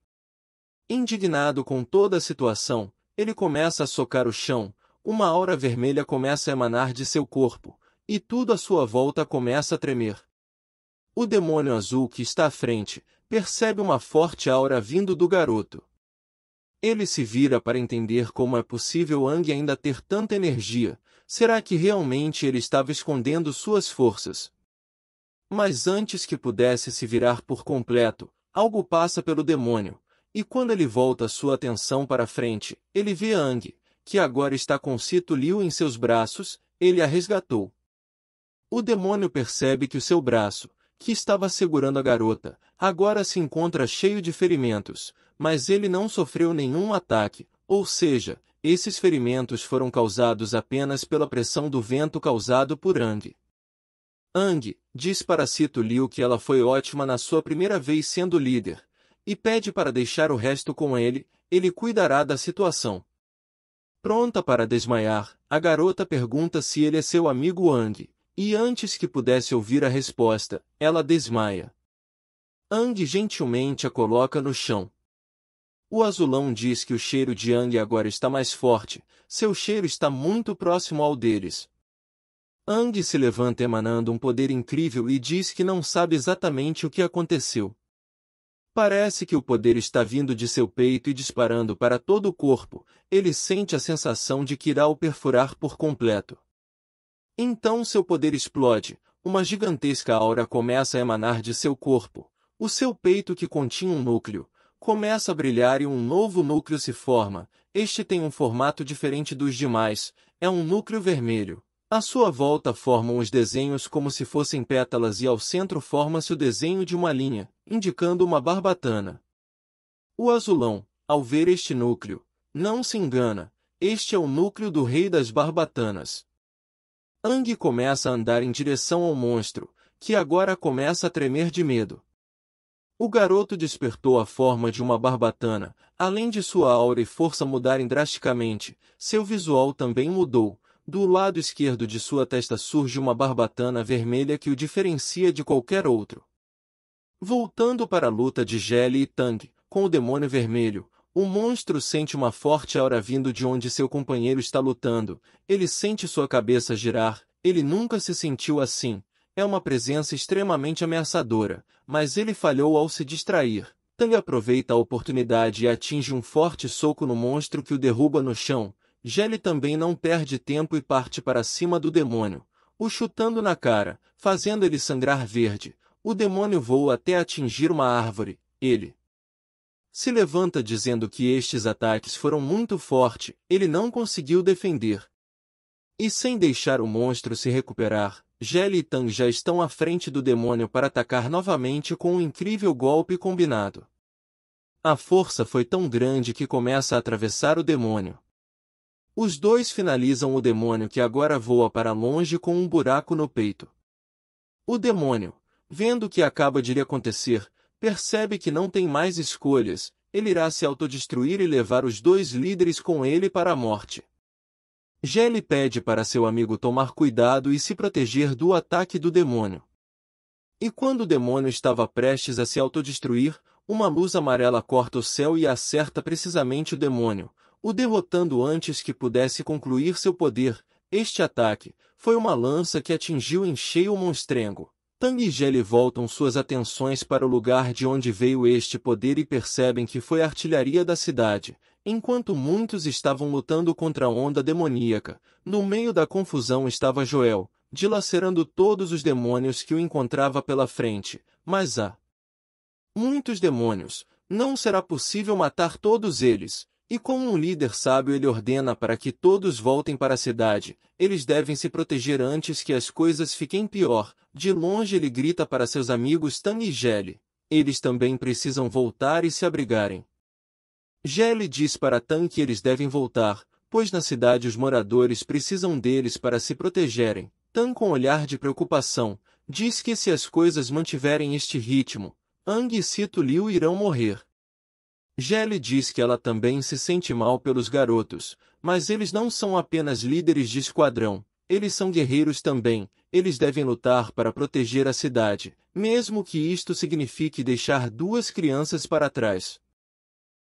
A: Indignado com toda a situação, ele começa a socar o chão. Uma aura vermelha começa a emanar de seu corpo, e tudo à sua volta começa a tremer. O demônio azul que está à frente, percebe uma forte aura vindo do garoto. Ele se vira para entender como é possível Ang ainda ter tanta energia. Será que realmente ele estava escondendo suas forças? Mas antes que pudesse se virar por completo, algo passa pelo demônio, e quando ele volta sua atenção para frente, ele vê Ang, que agora está com Sito Liu em seus braços. Ele a resgatou. O demônio percebe que o seu braço, que estava segurando a garota, agora se encontra cheio de ferimentos, mas ele não sofreu nenhum ataque, ou seja, esses ferimentos foram causados apenas pela pressão do vento causado por Ang. Ang diz para Sito Liu que ela foi ótima na sua primeira vez sendo líder, e pede para deixar o resto com ele. Ele cuidará da situação. Pronta para desmaiar, a garota pergunta se ele é seu amigo Ang, e antes que pudesse ouvir a resposta, ela desmaia. Ang gentilmente a coloca no chão. O azulão diz que o cheiro de Ang agora está mais forte, seu cheiro está muito próximo ao deles. Ang se levanta emanando um poder incrível e diz que não sabe exatamente o que aconteceu. Parece que o poder está vindo de seu peito e disparando para todo o corpo. Ele sente a sensação de que irá o perfurar por completo. Então seu poder explode, uma gigantesca aura começa a emanar de seu corpo. O seu peito que continha um núcleo, começa a brilhar e um novo núcleo se forma. Este tem um formato diferente dos demais, é um núcleo vermelho. À sua volta formam os desenhos como se fossem pétalas e ao centro forma-se o desenho de uma linha, indicando uma barbatana. O azulão, ao ver este núcleo, não se engana, este é o núcleo do rei das barbatanas. Ang começa a andar em direção ao monstro, que agora começa a tremer de medo. O garoto despertou a forma de uma barbatana, além de sua aura e força mudarem drasticamente, seu visual também mudou. Do lado esquerdo de sua testa surge uma barbatana vermelha que o diferencia de qualquer outro. Voltando para a luta de Jelly e Tang, com o demônio vermelho, o monstro sente uma forte aura vindo de onde seu companheiro está lutando. Ele sente sua cabeça girar, ele nunca se sentiu assim. É uma presença extremamente ameaçadora, mas ele falhou ao se distrair. Tang aproveita a oportunidade e atinge um forte soco no monstro que o derruba no chão. Jelly também não perde tempo e parte para cima do demônio, o chutando na cara, fazendo ele sangrar verde. O demônio voa até atingir uma árvore. Ele se levanta dizendo que estes ataques foram muito fortes, ele não conseguiu defender. E sem deixar o monstro se recuperar, Jelly e Tang já estão à frente do demônio para atacar novamente com um incrível golpe combinado. A força foi tão grande que começa a atravessar o demônio. Os dois finalizam o demônio, que agora voa para longe com um buraco no peito. O demônio, vendo o que acaba de lhe acontecer, percebe que não tem mais escolhas. Ele irá se autodestruir e levar os dois líderes com ele para a morte. Jelly pede para seu amigo tomar cuidado e se proteger do ataque do demônio. E quando o demônio estava prestes a se autodestruir, uma luz amarela corta o céu e acerta precisamente o demônio, o derrotando antes que pudesse concluir seu poder. Este ataque foi uma lança que atingiu em cheio o monstrengo. Tang e Jelly voltam suas atenções para o lugar de onde veio este poder e percebem que foi a artilharia da cidade. Enquanto muitos estavam lutando contra a onda demoníaca, no meio da confusão estava Joel, dilacerando todos os demônios que o encontrava pela frente. Mas há muitos demônios, não será possível matar todos eles. E como um líder sábio, ele ordena para que todos voltem para a cidade. Eles devem se proteger antes que as coisas fiquem pior. De longe ele grita para seus amigos Tang e Jelly. Eles também precisam voltar e se abrigarem. Jelly diz para Tang que eles devem voltar, pois na cidade os moradores precisam deles para se protegerem. Tang, com olhar de preocupação, diz que se as coisas mantiverem este ritmo, Aang e Sito Liu irão morrer. Jelly diz que ela também se sente mal pelos garotos, mas eles não são apenas líderes de esquadrão, eles são guerreiros também. Eles devem lutar para proteger a cidade, mesmo que isto signifique deixar duas crianças para trás.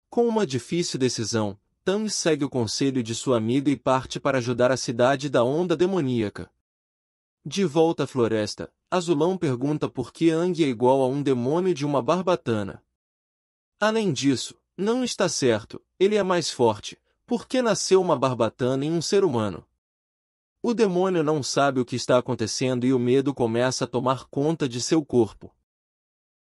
A: Com uma difícil decisão, Tang segue o conselho de sua amiga e parte para ajudar a cidade da onda demoníaca. De volta à floresta, Azulão pergunta por que Aang é igual a um demônio de uma barbatana. Além disso, não está certo, ele é mais forte, porque nasceu uma barbatana em um ser humano. O demônio não sabe o que está acontecendo e o medo começa a tomar conta de seu corpo.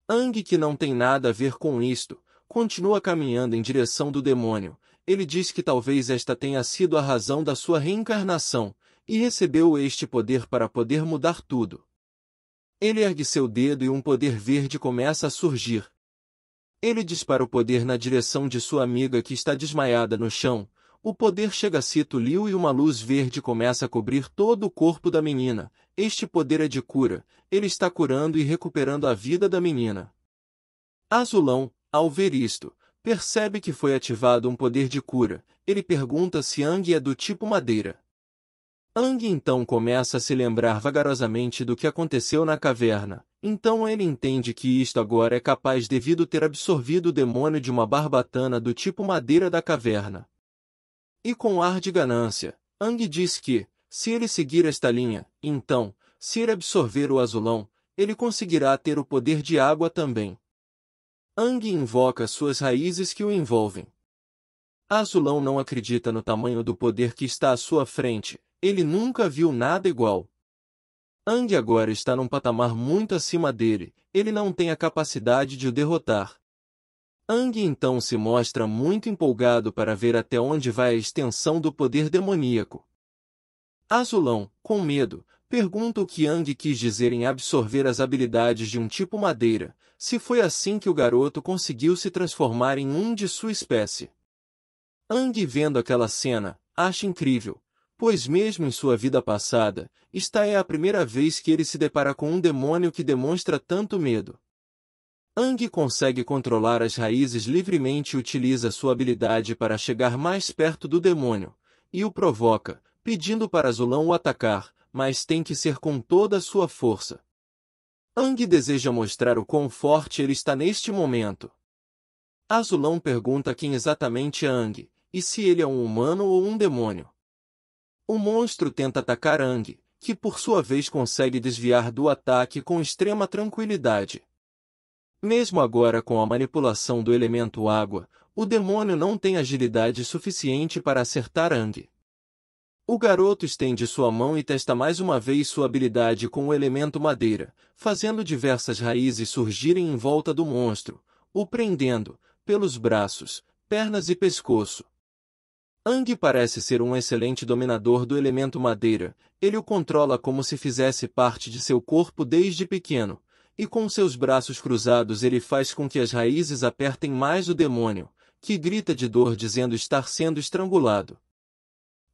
A: Aang, que não tem nada a ver com isto, continua caminhando em direção do demônio. Ele diz que talvez esta tenha sido a razão da sua reencarnação, e recebeu este poder para poder mudar tudo. Ele ergue seu dedo e um poder verde começa a surgir. Ele dispara o poder na direção de sua amiga que está desmaiada no chão. O poder chega a Sito Liu e uma luz verde começa a cobrir todo o corpo da menina. Este poder é de cura. Ele está curando e recuperando a vida da menina. Azulão, ao ver isto, percebe que foi ativado um poder de cura. Ele pergunta se Aang é do tipo madeira. Aang então começa a se lembrar vagarosamente do que aconteceu na caverna. Então ele entende que isto agora é capaz devido ter absorvido o demônio de uma barbatana do tipo madeira da caverna. E com ar de ganância, Aang diz que, se ele seguir esta linha, então, se ele absorver o azulão, ele conseguirá ter o poder de água também. Aang invoca suas raízes que o envolvem. Azulão não acredita no tamanho do poder que está à sua frente. Ele nunca viu nada igual. Aang agora está num patamar muito acima dele, ele não tem a capacidade de o derrotar. Aang então se mostra muito empolgado para ver até onde vai a extensão do poder demoníaco. Azulão, com medo, pergunta o que Aang quis dizer em absorver as habilidades de um tipo madeira, se foi assim que o garoto conseguiu se transformar em um de sua espécie. Aang, vendo aquela cena, acha incrível, pois mesmo em sua vida passada, esta é a primeira vez que ele se depara com um demônio que demonstra tanto medo. Aang consegue controlar as raízes livremente e utiliza sua habilidade para chegar mais perto do demônio, e o provoca, pedindo para Azulão o atacar, mas tem que ser com toda a sua força. Aang deseja mostrar o quão forte ele está neste momento. Azulão pergunta quem exatamente é Aang, e se ele é um humano ou um demônio. O monstro tenta atacar Aang, que por sua vez consegue desviar do ataque com extrema tranquilidade. Mesmo agora com a manipulação do elemento água, o demônio não tem agilidade suficiente para acertar Aang. O garoto estende sua mão e testa mais uma vez sua habilidade com o elemento madeira, fazendo diversas raízes surgirem em volta do monstro, o prendendo, pelos braços, pernas e pescoço. Ang parece ser um excelente dominador do elemento madeira, ele o controla como se fizesse parte de seu corpo desde pequeno, e com seus braços cruzados ele faz com que as raízes apertem mais o demônio, que grita de dor dizendo estar sendo estrangulado.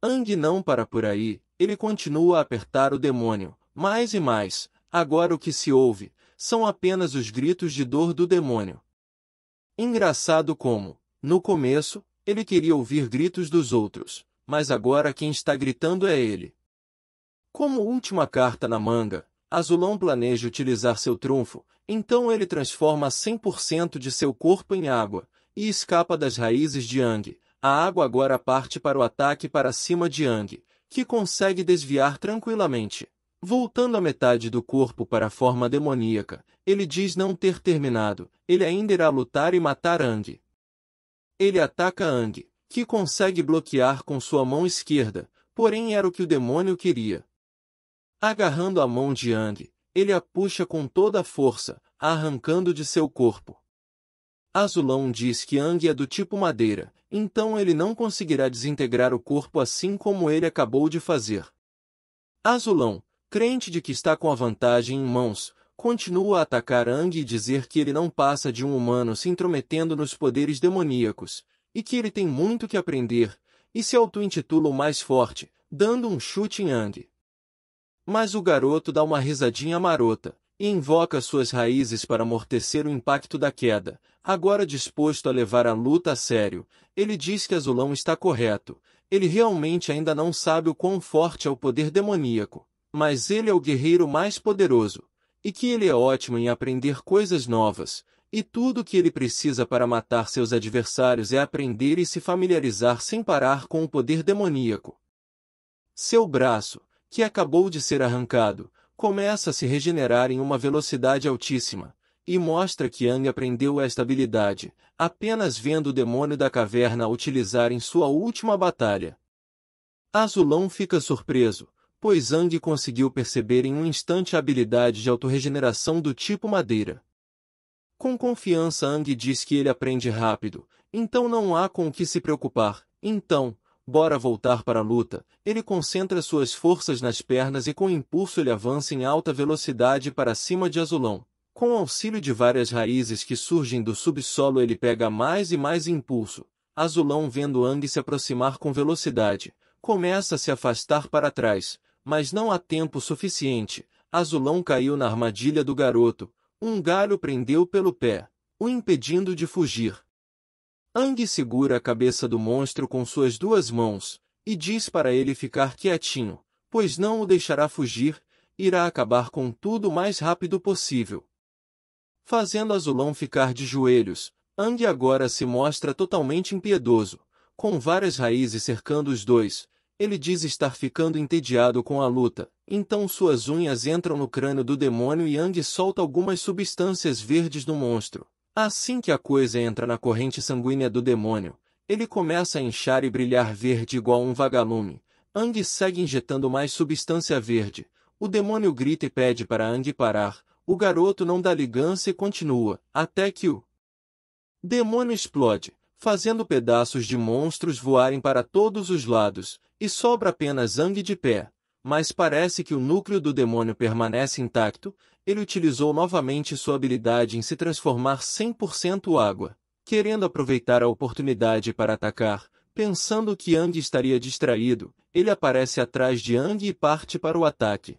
A: Ang não para por aí, ele continua a apertar o demônio, mais e mais. Agora o que se ouve são apenas os gritos de dor do demônio. Engraçado como, no começo, ele queria ouvir gritos dos outros, mas agora quem está gritando é ele. Como última carta na manga, Azulão planeja utilizar seu trunfo, então ele transforma 100% de seu corpo em água, e escapa das raízes de Ang. A água agora parte para o ataque para cima de Ang, que consegue desviar tranquilamente. Voltando a metade do corpo para a forma demoníaca, ele diz não ter terminado, ele ainda irá lutar e matar Ang. Ele ataca Ang, que consegue bloquear com sua mão esquerda, porém era o que o demônio queria. Agarrando a mão de Ang, ele a puxa com toda a força, arrancando de seu corpo. Azulão diz que Ang é do tipo madeira, então ele não conseguirá desintegrar o corpo assim como ele acabou de fazer. Azulão, crente de que está com a vantagem em mãos, continua a atacar Ang e dizer que ele não passa de um humano se intrometendo nos poderes demoníacos, e que ele tem muito que aprender, e se auto-intitula o mais forte, dando um chute em Ang. Mas o garoto dá uma risadinha marota, e invoca suas raízes para amortecer o impacto da queda. Agora disposto a levar a luta a sério, ele diz que Azulão está correto, ele realmente ainda não sabe o quão forte é o poder demoníaco, mas ele é o guerreiro mais poderoso, e que ele é ótimo em aprender coisas novas, e tudo o que ele precisa para matar seus adversários é aprender e se familiarizar sem parar com o poder demoníaco. Seu braço, que acabou de ser arrancado, começa a se regenerar em uma velocidade altíssima, e mostra que Ang aprendeu esta habilidade, apenas vendo o demônio da caverna a utilizar em sua última batalha. Azulão fica surpreso, pois Ang conseguiu perceber em um instante a habilidade de autorregeneração do tipo madeira. Com confiança Ang diz que ele aprende rápido, então não há com o que se preocupar, então, bora voltar para a luta. Ele concentra suas forças nas pernas e com impulso ele avança em alta velocidade para cima de Azulão. Com auxílio de várias raízes que surgem do subsolo ele pega mais e mais impulso. Azulão vendo Ang se aproximar com velocidade, começa a se afastar para trás, mas não há tempo suficiente. Azulão caiu na armadilha do garoto, um galho prendeu pelo pé, o impedindo de fugir. Ang segura a cabeça do monstro com suas duas mãos, e diz para ele ficar quietinho, pois não o deixará fugir, irá acabar com tudo o mais rápido possível. Fazendo Azulão ficar de joelhos, Ang agora se mostra totalmente impiedoso, com várias raízes cercando os dois. Ele diz estar ficando entediado com a luta, então suas unhas entram no crânio do demônio e Ang solta algumas substâncias verdes no monstro. Assim que a coisa entra na corrente sanguínea do demônio, ele começa a inchar e brilhar verde igual um vagalume. Ang segue injetando mais substância verde. O demônio grita e pede para Ang parar. O garoto não dá ligança e continua, até que o demônio explode, fazendo pedaços de monstros voarem para todos os lados, e sobra apenas Ang de pé. Mas parece que o núcleo do demônio permanece intacto. Ele utilizou novamente sua habilidade em se transformar 100% água, querendo aproveitar a oportunidade para atacar. Pensando que Ang estaria distraído, ele aparece atrás de Ang e parte para o ataque.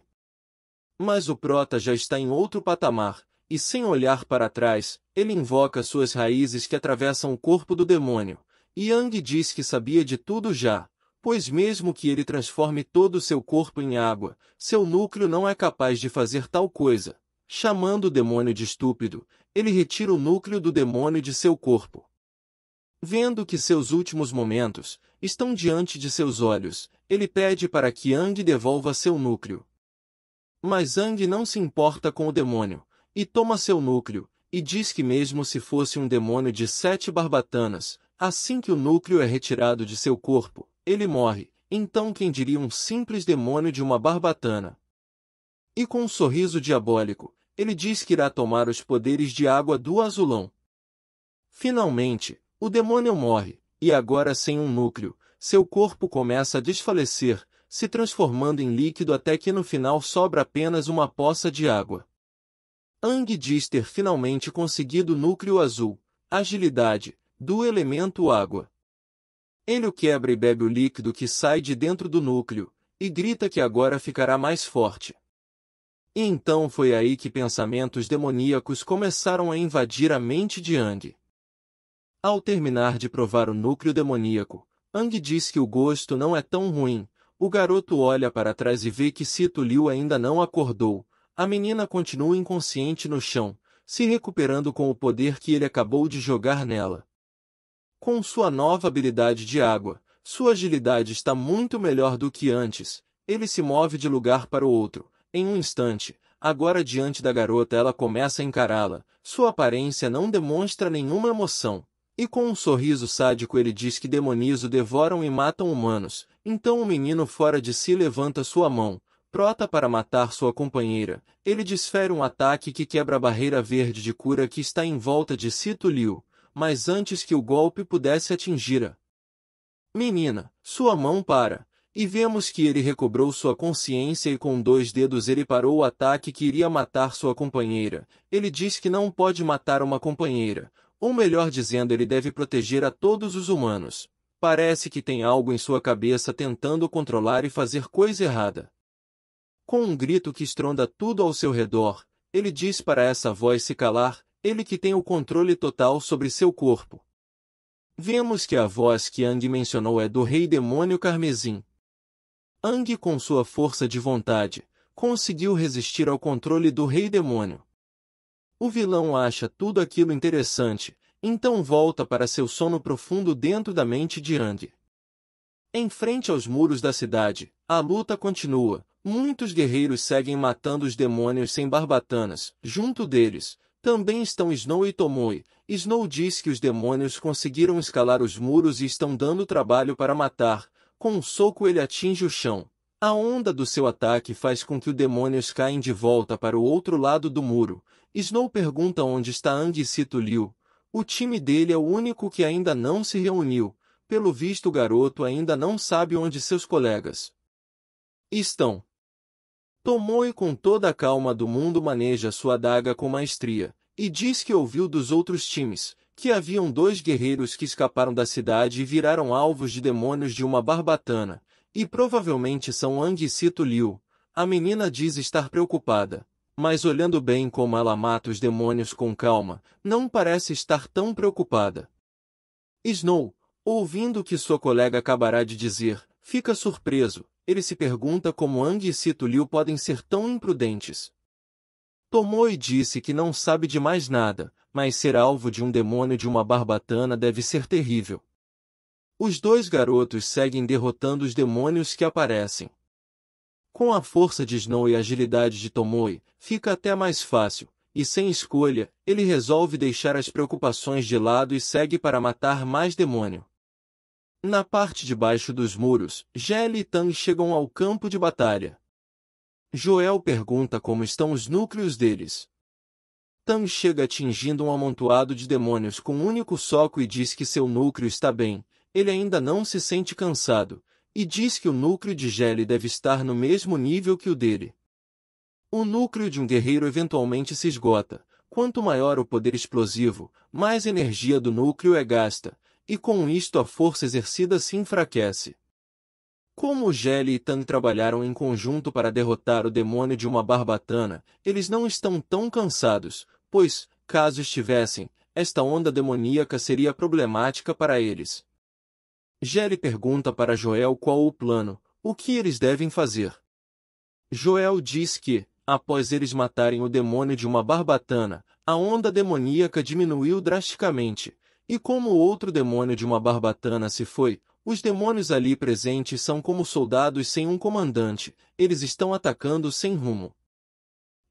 A: Mas o prota já está em outro patamar, e sem olhar para trás, ele invoca suas raízes que atravessam o corpo do demônio, e Ang diz que sabia de tudo já, pois mesmo que ele transforme todo o seu corpo em água, seu núcleo não é capaz de fazer tal coisa. Chamando o demônio de estúpido, ele retira o núcleo do demônio de seu corpo. Vendo que seus últimos momentos estão diante de seus olhos, ele pede para que Ang devolva seu núcleo. Mas Ang não se importa com o demônio, e toma seu núcleo, e diz que mesmo se fosse um demônio de 7 barbatanas, assim que o núcleo é retirado de seu corpo, ele morre. Então quem diria um simples demônio de uma barbatana? E com um sorriso diabólico, ele diz que irá tomar os poderes de água do Azulão. Finalmente, o demônio morre, e agora sem um núcleo, seu corpo começa a desfalecer, se transformando em líquido até que no final sobra apenas uma poça de água. Aang diz ter finalmente conseguido o núcleo azul, agilidade, do elemento água. Ele o quebra e bebe o líquido que sai de dentro do núcleo, e grita que agora ficará mais forte. E então foi aí que pensamentos demoníacos começaram a invadir a mente de Aang. Ao terminar de provar o núcleo demoníaco, Aang diz que o gosto não é tão ruim. O garoto olha para trás e vê que Sito Liu ainda não acordou. A menina continua inconsciente no chão, se recuperando com o poder que ele acabou de jogar nela. Com sua nova habilidade de água, sua agilidade está muito melhor do que antes. Ele se move de lugar para o outro. Em um instante, agora diante da garota, ela começa a encará-la. Sua aparência não demonstra nenhuma emoção. E com um sorriso sádico ele diz que demonísio devoram e matam humanos. Então o menino fora de si levanta sua mão, pronta para matar sua companheira. Ele desfere um ataque que quebra a barreira verde de cura que está em volta de Sito Liu, mas antes que o golpe pudesse atingir-a menina, sua mão para, e vemos que ele recobrou sua consciência e com 2 dedos ele parou o ataque que iria matar sua companheira. Ele diz que não pode matar uma companheira, ou melhor dizendo, ele deve proteger a todos os humanos. Parece que tem algo em sua cabeça tentando controlar e fazer coisa errada. Com um grito que estronda tudo ao seu redor, ele diz para essa voz se calar, ele que tem o controle total sobre seu corpo. Vemos que a voz que Aang mencionou é do Rei Demônio Carmesim. Aang, com sua força de vontade, conseguiu resistir ao controle do Rei Demônio. O vilão acha tudo aquilo interessante, então volta para seu sono profundo dentro da mente de Aang. Em frente aos muros da cidade, a luta continua. Muitos guerreiros seguem matando os demônios sem barbatanas. Junto deles, também estão Snow e Tomoe. Snow diz que os demônios conseguiram escalar os muros e estão dando trabalho para matar. Com um soco ele atinge o chão. A onda do seu ataque faz com que os demônios caem de volta para o outro lado do muro. Snow pergunta onde está Aang e Sito Liu. O time dele é o único que ainda não se reuniu. Pelo visto o garoto ainda não sabe onde seus colegas estão. Tomoe com toda a calma do mundo maneja sua adaga com maestria, e diz que ouviu dos outros times, que haviam 2 guerreiros que escaparam da cidade e viraram alvos de demônios de uma barbatana, e provavelmente são Aang e Sito Liu. A menina diz estar preocupada, mas olhando bem como ela mata os demônios com calma, não parece estar tão preocupada. Snow, ouvindo o que sua colega acabará de dizer, fica surpreso. Ele se pergunta como Aang e Sito Liu podem ser tão imprudentes. Tomoe disse que não sabe de mais nada, mas ser alvo de um demônio de uma barbatana deve ser terrível. Os 2 garotos seguem derrotando os demônios que aparecem. Com a força de Snow e a agilidade de Tomoe, fica até mais fácil, e sem escolha, ele resolve deixar as preocupações de lado e segue para matar mais demônio. Na parte de baixo dos muros, Gel e Tang chegam ao campo de batalha. Joel pergunta como estão os núcleos deles. Tang chega atingindo um amontoado de demônios com um único soco e diz que seu núcleo está bem. Ele ainda não se sente cansado, e diz que o núcleo de Gel deve estar no mesmo nível que o dele. O núcleo de um guerreiro eventualmente se esgota. Quanto maior o poder explosivo, mais energia do núcleo é gasta. E com isto a força exercida se enfraquece. Como Gel e Tang trabalharam em conjunto para derrotar o demônio de uma barbatana, eles não estão tão cansados, pois, caso estivessem, esta onda demoníaca seria problemática para eles. Gel pergunta para Joel qual o plano, o que eles devem fazer. Joel diz que, após eles matarem o demônio de uma barbatana, a onda demoníaca diminuiu drasticamente. E como o outro demônio de uma barbatana se foi, os demônios ali presentes são como soldados sem um comandante, eles estão atacando sem rumo.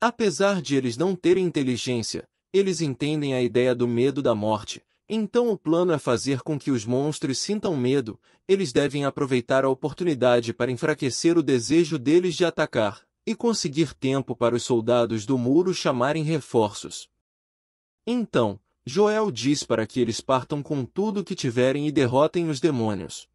A: Apesar de eles não terem inteligência, eles entendem a ideia do medo da morte, então o plano é fazer com que os monstros sintam medo, eles devem aproveitar a oportunidade para enfraquecer o desejo deles de atacar, e conseguir tempo para os soldados do muro chamarem reforços. Então, Joel diz para que eles partam com tudo o que tiverem e derrotem os demônios.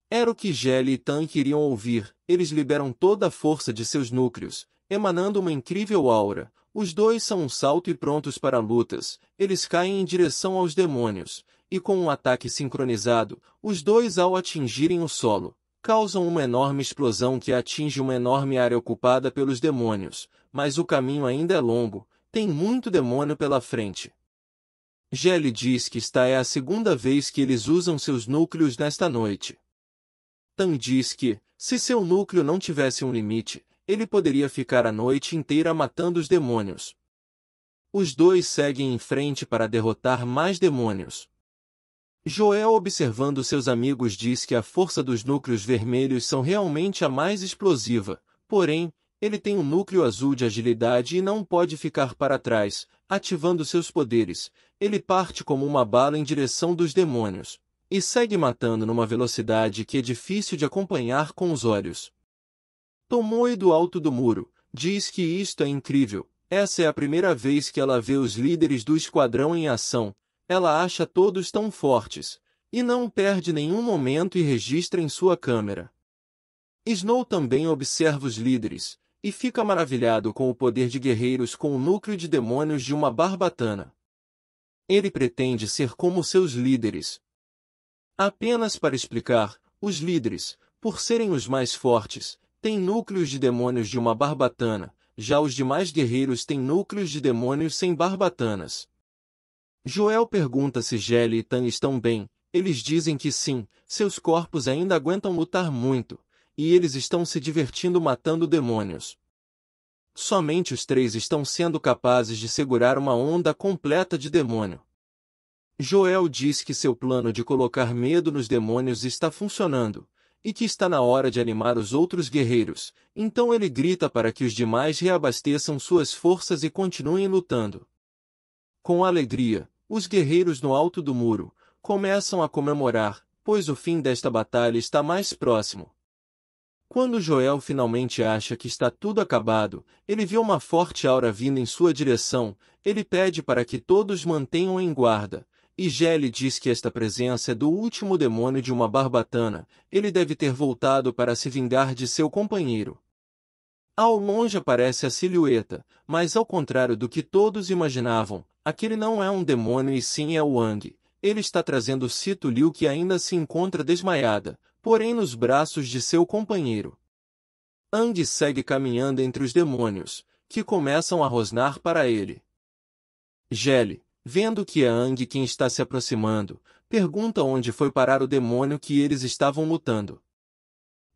A: Era o que Jelly e Tan queriam ouvir. Eles liberam toda a força de seus núcleos, emanando uma incrível aura. Os dois são um salto e prontos para lutas. Eles caem em direção aos demônios, e com um ataque sincronizado, os dois ao atingirem o solo, causam uma enorme explosão que atinge uma enorme área ocupada pelos demônios. Mas o caminho ainda é longo, tem muito demônio pela frente. Jelly diz que esta é a segunda vez que eles usam seus núcleos nesta noite. Tan diz que, se seu núcleo não tivesse um limite, ele poderia ficar a noite inteira matando os demônios. Os dois seguem em frente para derrotar mais demônios. Joel, observando seus amigos, diz que a força dos núcleos vermelhos são realmente a mais explosiva, porém, ele tem um núcleo azul de agilidade e não pode ficar para trás. Ativando seus poderes, ele parte como uma bala em direção dos demônios, e segue matando numa velocidade que é difícil de acompanhar com os olhos. Tomoe, do alto do muro, diz que isto é incrível. Essa é a primeira vez que ela vê os líderes do esquadrão em ação. Ela acha todos tão fortes, e não perde nenhum momento e registra em sua câmera. Snow também observa os líderes, e fica maravilhado com o poder de guerreiros com o núcleo de demônios de uma barbatana. Ele pretende ser como seus líderes. Apenas para explicar, os líderes, por serem os mais fortes, têm núcleos de demônios de uma barbatana, já os demais guerreiros têm núcleos de demônios sem barbatanas. Joel pergunta se Jelly e Tan estão bem. Eles dizem que sim, seus corpos ainda aguentam lutar muito, e eles estão se divertindo matando demônios. Somente os três estão sendo capazes de segurar uma onda completa de demônio. Joel diz que seu plano de colocar medo nos demônios está funcionando, e que está na hora de animar os outros guerreiros, então ele grita para que os demais reabasteçam suas forças e continuem lutando. Com alegria, os guerreiros no alto do muro começam a comemorar, pois o fim desta batalha está mais próximo. Quando Joel finalmente acha que está tudo acabado, ele vê uma forte aura vindo em sua direção. Ele pede para que todos mantenham em guarda, e Jelly diz que esta presença é do último demônio de uma barbatana. Ele deve ter voltado para se vingar de seu companheiro. Ao longe aparece a silhueta, mas ao contrário do que todos imaginavam, aquele não é um demônio e sim é o Wang. Ele está trazendo Sito Liu, que ainda se encontra desmaiada, porém nos braços de seu companheiro. Ang segue caminhando entre os demônios, que começam a rosnar para ele. Jelly, vendo que é Ang quem está se aproximando, pergunta onde foi parar o demônio que eles estavam lutando.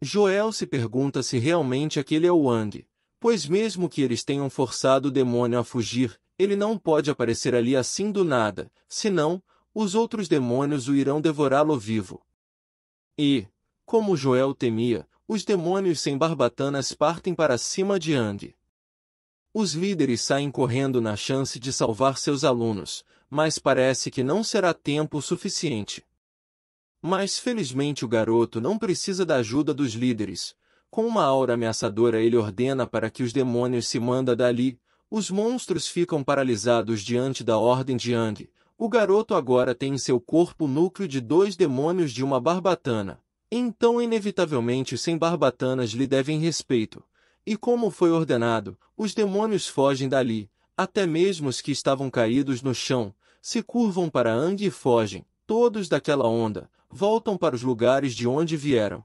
A: Joel se pergunta se realmente aquele é o Wang, pois mesmo que eles tenham forçado o demônio a fugir, ele não pode aparecer ali assim do nada, senão, os outros demônios o irão devorá-lo vivo. E, como Joel temia, os demônios sem barbatanas partem para cima de Ang. Os líderes saem correndo na chance de salvar seus alunos, mas parece que não será tempo suficiente. Mas felizmente o garoto não precisa da ajuda dos líderes. Com uma aura ameaçadora ele ordena para que os demônios se mandem dali. Os monstros ficam paralisados diante da ordem de Ang. O garoto agora tem em seu corpo o núcleo de 2 demônios de uma barbatana. Então inevitavelmente os sem barbatanas lhe devem respeito. E como foi ordenado, os demônios fogem dali. Até mesmo os que estavam caídos no chão, se curvam para Ang e fogem. Todos daquela onda voltam para os lugares de onde vieram.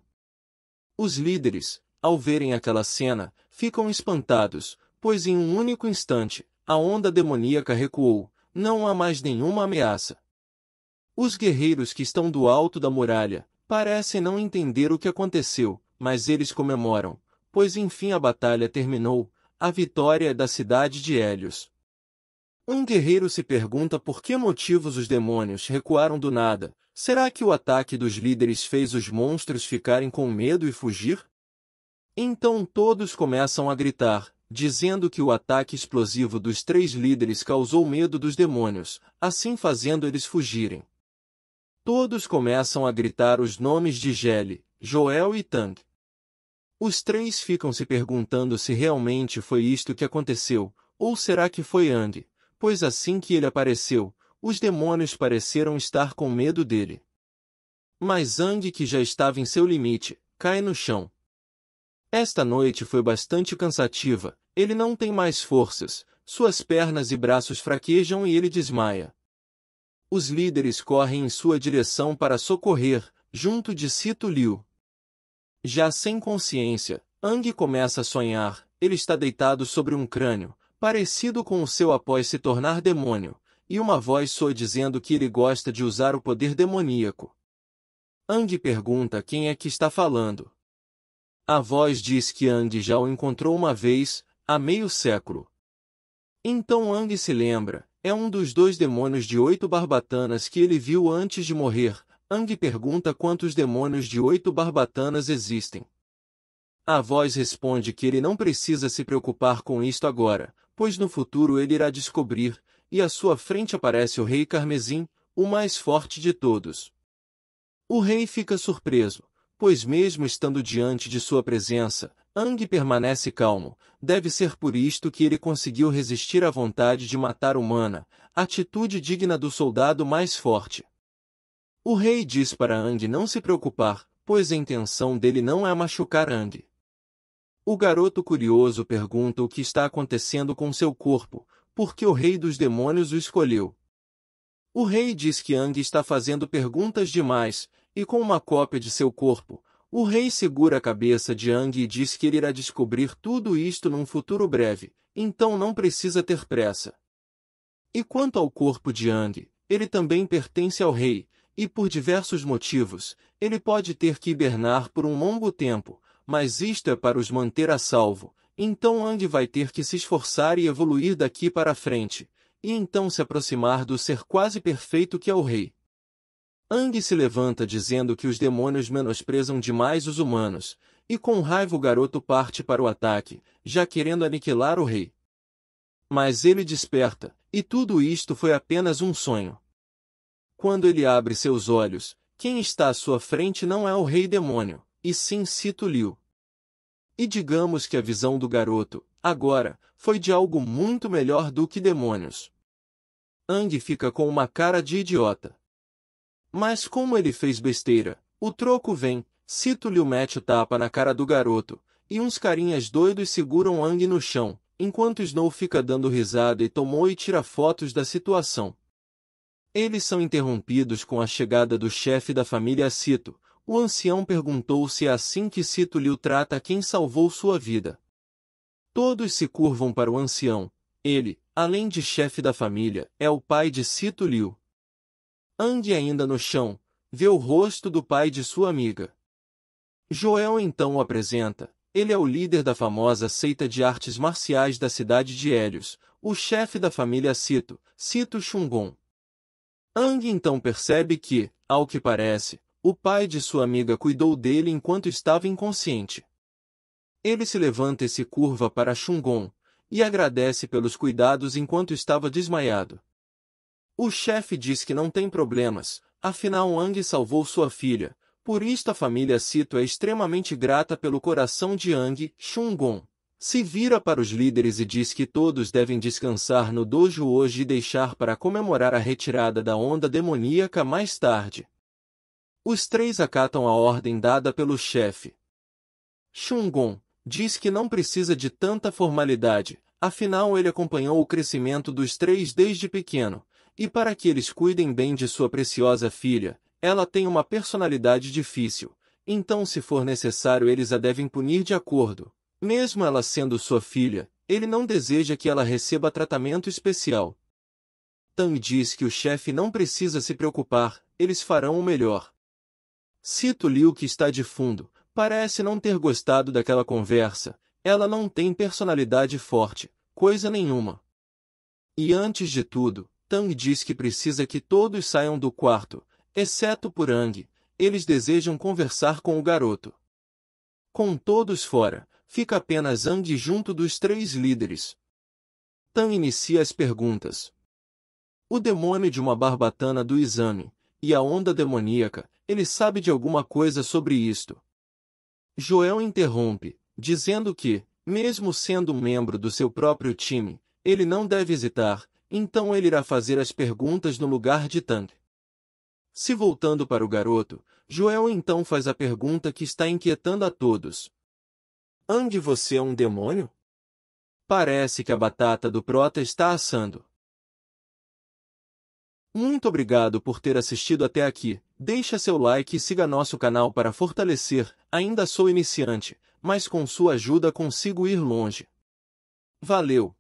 A: Os líderes, ao verem aquela cena, ficam espantados, pois em um único instante, a onda demoníaca recuou, não há mais nenhuma ameaça. Os guerreiros que estão do alto da muralha parecem não entender o que aconteceu, mas eles comemoram, pois enfim a batalha terminou, a vitória é da cidade de Hélios. Um guerreiro se pergunta por que motivos os demônios recuaram do nada. Será que o ataque dos líderes fez os monstros ficarem com medo e fugir? Então todos começam a gritar, dizendo que o ataque explosivo dos 3 líderes causou medo dos demônios, assim fazendo eles fugirem. Todos começam a gritar os nomes de Jelly, Joel e Tang. Os 3 ficam se perguntando se realmente foi isto que aconteceu, ou será que foi Ang, pois assim que ele apareceu, os demônios pareceram estar com medo dele. Mas Ang, que já estava em seu limite, cai no chão. Esta noite foi bastante cansativa, ele não tem mais forças, suas pernas e braços fraquejam e ele desmaia. Os líderes correm em sua direção para socorrer, junto de Sito Liu. Já sem consciência, Ang começa a sonhar, ele está deitado sobre um crânio, parecido com o seu após se tornar demônio, e uma voz soa dizendo que ele gosta de usar o poder demoníaco. Ang pergunta quem é que está falando. A voz diz que Ang já o encontrou uma vez, há meio século. Então Ang se lembra, é um dos 2 demônios de 8 barbatanas que ele viu antes de morrer. Ang pergunta quantos demônios de 8 barbatanas existem. A voz responde que ele não precisa se preocupar com isto agora, pois no futuro ele irá descobrir, e à sua frente aparece o Rei Carmesim, o mais forte de todos. O rei fica surpreso, pois mesmo estando diante de sua presença, Ang permanece calmo, deve ser por isto que ele conseguiu resistir à vontade de matar Humana, atitude digna do soldado mais forte. O rei diz para Ang não se preocupar, pois a intenção dele não é machucar Ang. O garoto curioso pergunta o que está acontecendo com seu corpo, porque o rei dos demônios o escolheu. O rei diz que Ang está fazendo perguntas demais, e com uma cópia de seu corpo, o rei segura a cabeça de Ang e diz que ele irá descobrir tudo isto num futuro breve, então não precisa ter pressa. E quanto ao corpo de Ang, ele também pertence ao rei, e por diversos motivos, ele pode ter que hibernar por um longo tempo, mas isto é para os manter a salvo, então Ang vai ter que se esforçar e evoluir daqui para frente, e então se aproximar do ser quase perfeito que é o rei. Ang se levanta dizendo que os demônios menosprezam demais os humanos, e com raiva o garoto parte para o ataque, já querendo aniquilar o rei. Mas ele desperta, e tudo isto foi apenas um sonho. Quando ele abre seus olhos, quem está à sua frente não é o rei demônio, e sim Sito Liu. E digamos que a visão do garoto, agora, foi de algo muito melhor do que demônios. Ang fica com uma cara de idiota. Mas como ele fez besteira, o troco vem, Sito Liu mete o tapa na cara do garoto, e uns carinhas doidos seguram Ang no chão, enquanto Snow fica dando risada e tomou e tira fotos da situação. Eles são interrompidos com a chegada do chefe da família Sito. O ancião perguntou se é assim que Sito Liu trata quem salvou sua vida. Todos se curvam para o ancião. Ele, além de chefe da família, é o pai de Sito Liu. Ang ainda no chão, vê o rosto do pai de sua amiga. Joel então o apresenta. Ele é o líder da famosa seita de artes marciais da cidade de Hélios, o chefe da família Sito, Sito Shungon. Ang então percebe que, ao que parece, o pai de sua amiga cuidou dele enquanto estava inconsciente. Ele se levanta e se curva para Shungon, e agradece pelos cuidados enquanto estava desmaiado. O chefe diz que não tem problemas, afinal Ang salvou sua filha, por isto a família Sito é extremamente grata pelo coração de Ang. Shungon se vira para os líderes e diz que todos devem descansar no dojo hoje e deixar para comemorar a retirada da onda demoníaca mais tarde. Os 3 acatam a ordem dada pelo chefe. Shungon diz que não precisa de tanta formalidade, afinal ele acompanhou o crescimento dos 3 desde pequeno, e para que eles cuidem bem de sua preciosa filha, ela tem uma personalidade difícil, então se for necessário eles a devem punir de acordo. Mesmo ela sendo sua filha, ele não deseja que ela receba tratamento especial. Tang diz que o chefe não precisa se preocupar, eles farão o melhor. Sito Liu, que está de fundo, parece não ter gostado daquela conversa. Ela não tem personalidade forte, coisa nenhuma. E antes de tudo, Tang diz que precisa que todos saiam do quarto, exceto por Ang. Eles desejam conversar com o garoto. Com todos fora, fica apenas Ang junto dos 3 líderes. Tang inicia as perguntas. O demônio de uma barbatana do exame, e a onda demoníaca, ele sabe de alguma coisa sobre isto. Joel interrompe, dizendo que, mesmo sendo um membro do seu próprio time, ele não deve hesitar, então ele irá fazer as perguntas no lugar de Tang. Se voltando para o garoto, Joel então faz a pergunta que está inquietando a todos. Andy, você é um demônio? Parece que a batata do Prota está assando. Muito obrigado por ter assistido até aqui. Deixa seu like e siga nosso canal para fortalecer. Ainda sou iniciante, mas com sua ajuda consigo ir longe. Valeu!